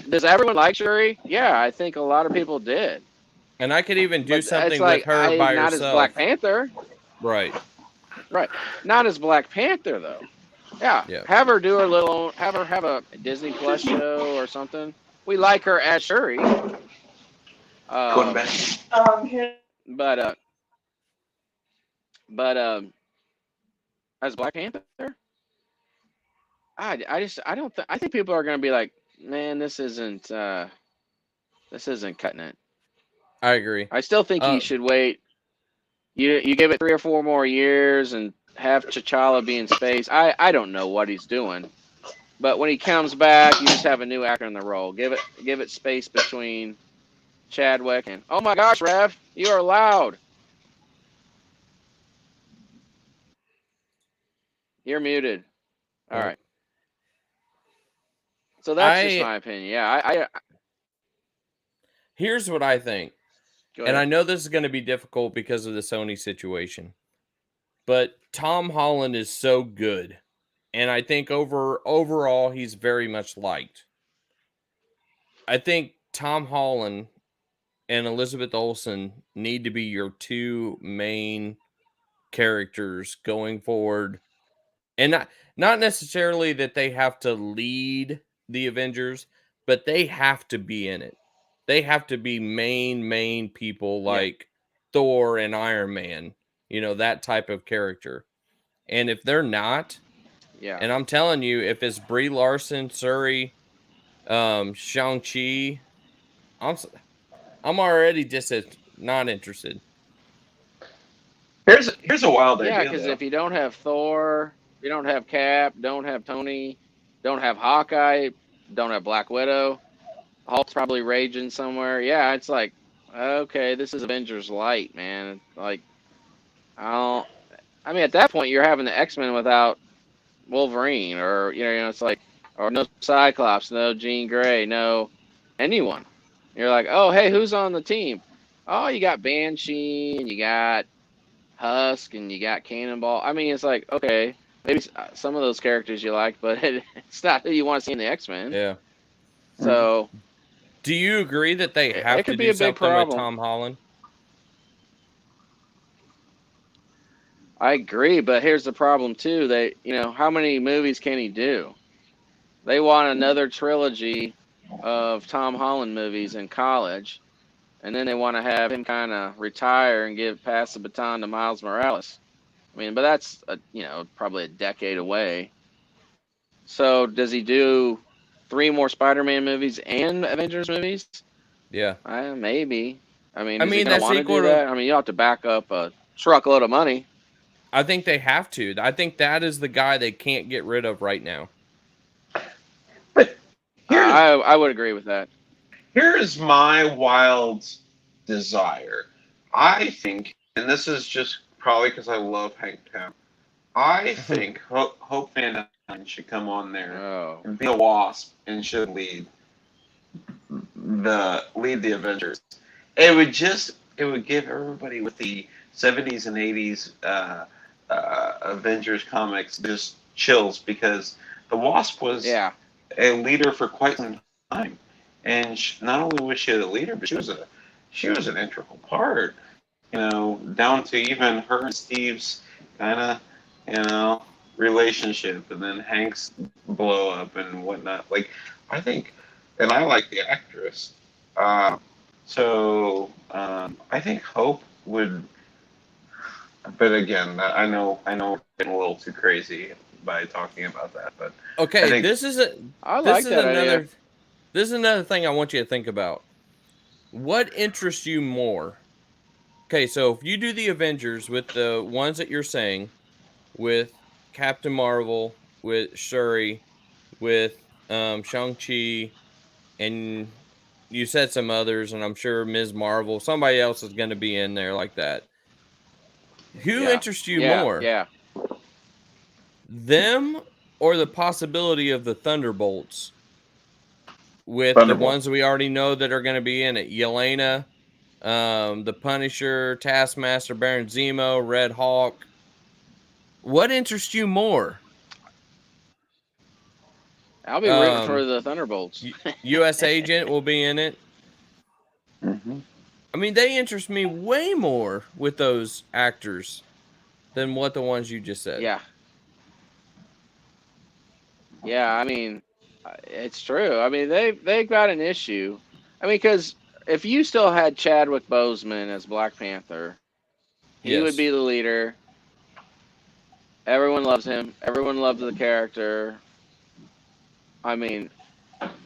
Does everyone like Shuri? Yeah, I think a lot of people did. And I could even do But it's something with like her by not as Black herself. Panther. Right. Right. Not as Black Panther though. Yeah. Yeah. Have her do her little have her have a Disney Plus show or something. We like her as Shuri. Going Um, back. but but as Black Panther, I don't I think people are gonna be like, man, this isn't cutting it. I agree. I still think you Uh, should wait. You give it 3 or 4 more years and have T'Challa be in space. I don't know what he's doing, but when he comes back, you just have a new actor in the role. Give it space between Chadwick and oh my gosh, Rev, you are loud. You're muted. All oh, right. So that's just I my opinion. Yeah, I here's what I think. go And I ahead. know this is going to be difficult because of the Sony situation. But Tom Holland is so good. And I think overall he's very much liked. I think Tom Holland and Elizabeth Olsen need to be your two main characters going forward. And not necessarily that they have to lead the Avengers, but they have to be in it. They have to be main people Yeah, like Thor and Iron Man, that type of character. And if they're not, yeah. and I'm telling you, if it's Brie Larson, Suri, Shang-Chi, I'm I'm already just not interested. Here's a wild Yeah, idea because though. if you don't have Thor, you don't have Cap, don't have Tony, don't have Hawkeye, don't have Black Widow, Hulk's probably raging somewhere. Yeah, it's like, okay, this is Avengers Light, man. Like, I don't. I mean, at that point, you're having the X-Men without Wolverine, or it's like, or no Cyclops, no Jean Grey, no anyone. You're like, oh, hey, who's on the team? Oh, you got Banshee, and you got Husk, and you got Cannonball. I mean, it's like, okay, maybe some of those characters you like, but it's not who you want to see in the X-Men. Yeah. So Do you agree that they it have to could be do a big something with problem. Tom Holland? I agree, but here's the problem too. How many movies can he do? They want another trilogy of Tom Holland movies in college, and then they want to have him kind of retire and pass the baton to Miles Morales. I mean, but that's probably a decade away. So does he do three more Spider-Man movies and Avengers movies? Yeah. Maybe. I mean, I is he mean, going to that's want to equal do to. that? I mean, you have to back up a truckload of money. I think they have to. I think that is the guy they can't get rid of right now. But I would agree with that. here's my wild desire. I think, and this is just probably because I love Hank Pym. I think Hope Van Dyne should come on there Oh, and be a Wasp and should lead the Avengers. It would give everybody with the 70s and 80s Avengers comics just chills because the Wasp was yeah. a leader for quite some time, and not only was she a leader, but she was an integral part. Down to even her and Steve's kind of relationship, and then Hank's blow up and whatnot. Like, I think, and I like the actress. I think Hope would. But again, I know we're getting a little too crazy by talking about that. But Okay, think, I like that idea. This is another thing I want you to think about. What interests you more? Okay, so if you do the Avengers with the ones that you're saying, with Captain Marvel, with Shuri, with ShangChi, and you said some others, and I'm sure Ms. Marvel, somebody else is going to be in there like that. Who interests you more? Yeah. Them or the possibility of the Thunderbolts with the ones we already know that are going to be in it? Yelena, the Punisher, Taskmaster, Baron Zemo, Red Hawk. What interests you more? I'll be rooting for the Thunderbolts. U.S. Agent will be in it. Mm-hmm. I mean, they interest me way more with those actors than what the ones you just said. Yeah. Yeah, I mean, it's true. I mean, they've got an issue. I mean, because if you still had Chadwick Boseman as Black Panther, he would Yes. be the leader. Everyone loves him. Everyone loves the character. I mean,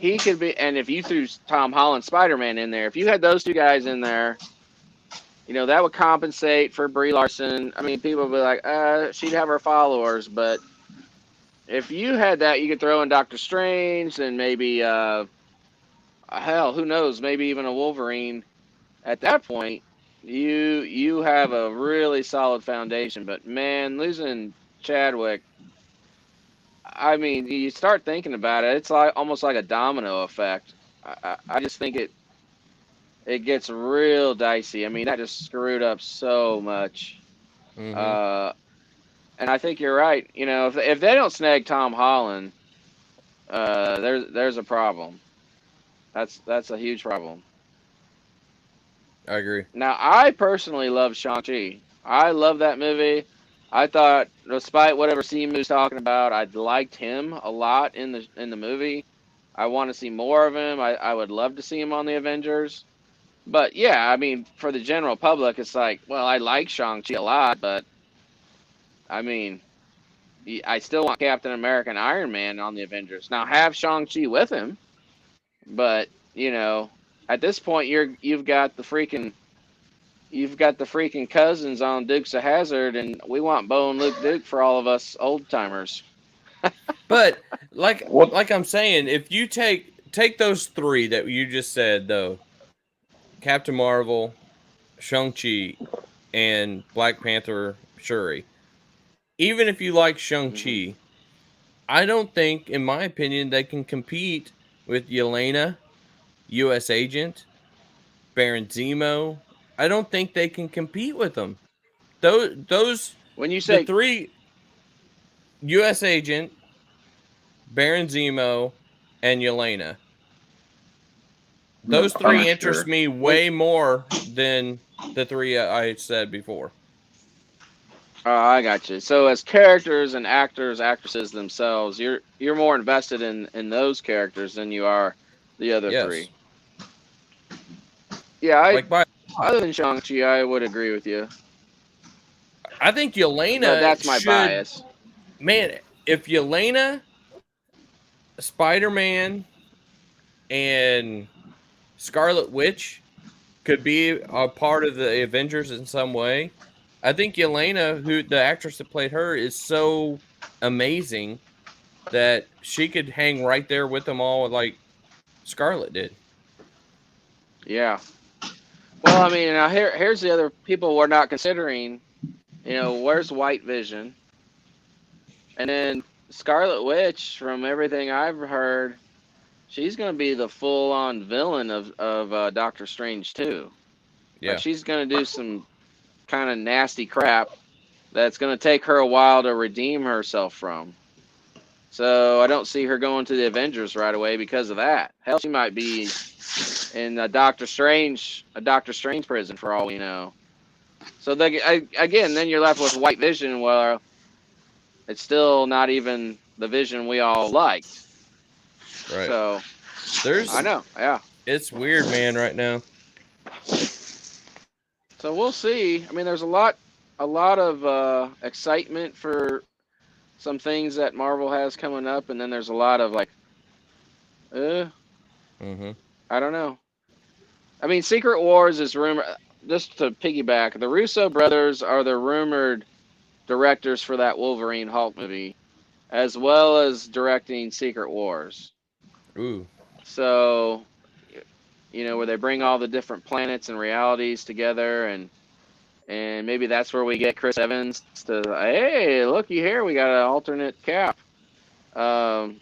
he could be. And if you threw Tom Holland Spider-Man in there, if you had those two guys in there, that would compensate for Brie Larson. I mean, people would be like, she'd have her followers, but if you had that, you could throw in Doctor Strange and maybe, hell, who knows, maybe even a Wolverine. At that point, you have a really solid foundation. But man, losing Chadwick, I mean, you start thinking about it, it's almost like a domino effect. I just think it gets real dicey. I mean, that just screwed up so much. Mm-hmm. And I think you're right. If they don't snag Tom Holland, there's a problem. That's a huge problem. I agree. Now, I personally love Shang-Chi. I love that movie. I thought, despite whatever Simu's talking about, I liked him a lot in the movie. I want to see more of him. I would love to see him on the Avengers. But yeah, I mean, for the general public, it's like, well, I like Shang-Chi a lot, but I mean, I still want Captain America and Iron Man on the Avengers. Now, have Shang-Chi with him, but at this point, you've got the freaking cousins on Dukes of Hazzard, and we want Bo and Luke Duke for all of us old timers. But like I'm saying, if you take those three that you just said, though, Captain Marvel, Shang-Chi, and Black Panther Shuri, even if you like Shang-Chi, I don't think, in my opinion, they can compete with Yelena, U.S. Agent, Baron Zemo. I don't think they can compete with them. Those When you the say three, U.S. Agent, Baron Zemo, and Yelena. Those three interest me way more than the three I said before. Oh, I got you. So as characters and actors, actresses themselves, you're more invested in those characters than you are the other Yes, three. Yeah, like by other than Shang-Chi, I would agree with you, I think but Yelena that's my should, bias. man. If Yelena, Spider-Man, and Scarlet Witch could be a part of the Avengers in some way, I think Yelena, who the actress that played her, is so amazing that she could hang right there with them all, like Scarlet did. Yeah. Well, I mean, now here's the other people we're not considering. Where's White Vision? And then Scarlet Witch, from everything I've heard, she's going to be the full-on villain of Doctor Strange too. Like Yeah, she's going to do some kind of nasty crap that's going to take her a while to redeem herself from. So I don't see her going to the Avengers right away because of that. Hell, she might be in a Doctor Strange prison for all we know. So again, then you're left with White Vision, where it's still not even the Vision we all liked. right. So I There's, know, yeah. it's weird, man, right now. So we'll see. I mean, there's a lot of excitement for some things that Marvel has coming up, and then there's a lot of like, uh, Mm-hmm. I don't know. I mean, Secret Wars is rumored. Just to piggyback, the Russo brothers are the rumored directors for that Wolverine Hulk movie, as well as directing Secret Wars. Ooh, So, where they bring all the different planets and realities together, and maybe that's where we get Chris Evans to, hey, looky here, we got an alternate Cap. Um,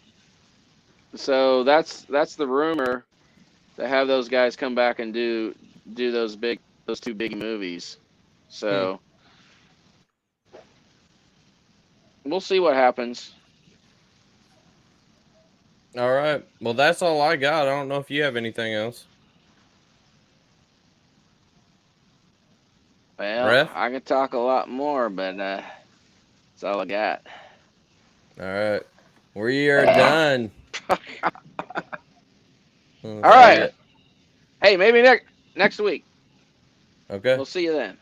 so that's the rumor, to have those guys come back and do those two big movies. hmm. So we'll see what happens. All right. Well, that's all I got. I don't know if you have anything else. Well, Breath? I could talk a lot more, but that's all I got. All right. We are done. All Let's see right. it. Hey, maybe next week. Okay. We'll see you then.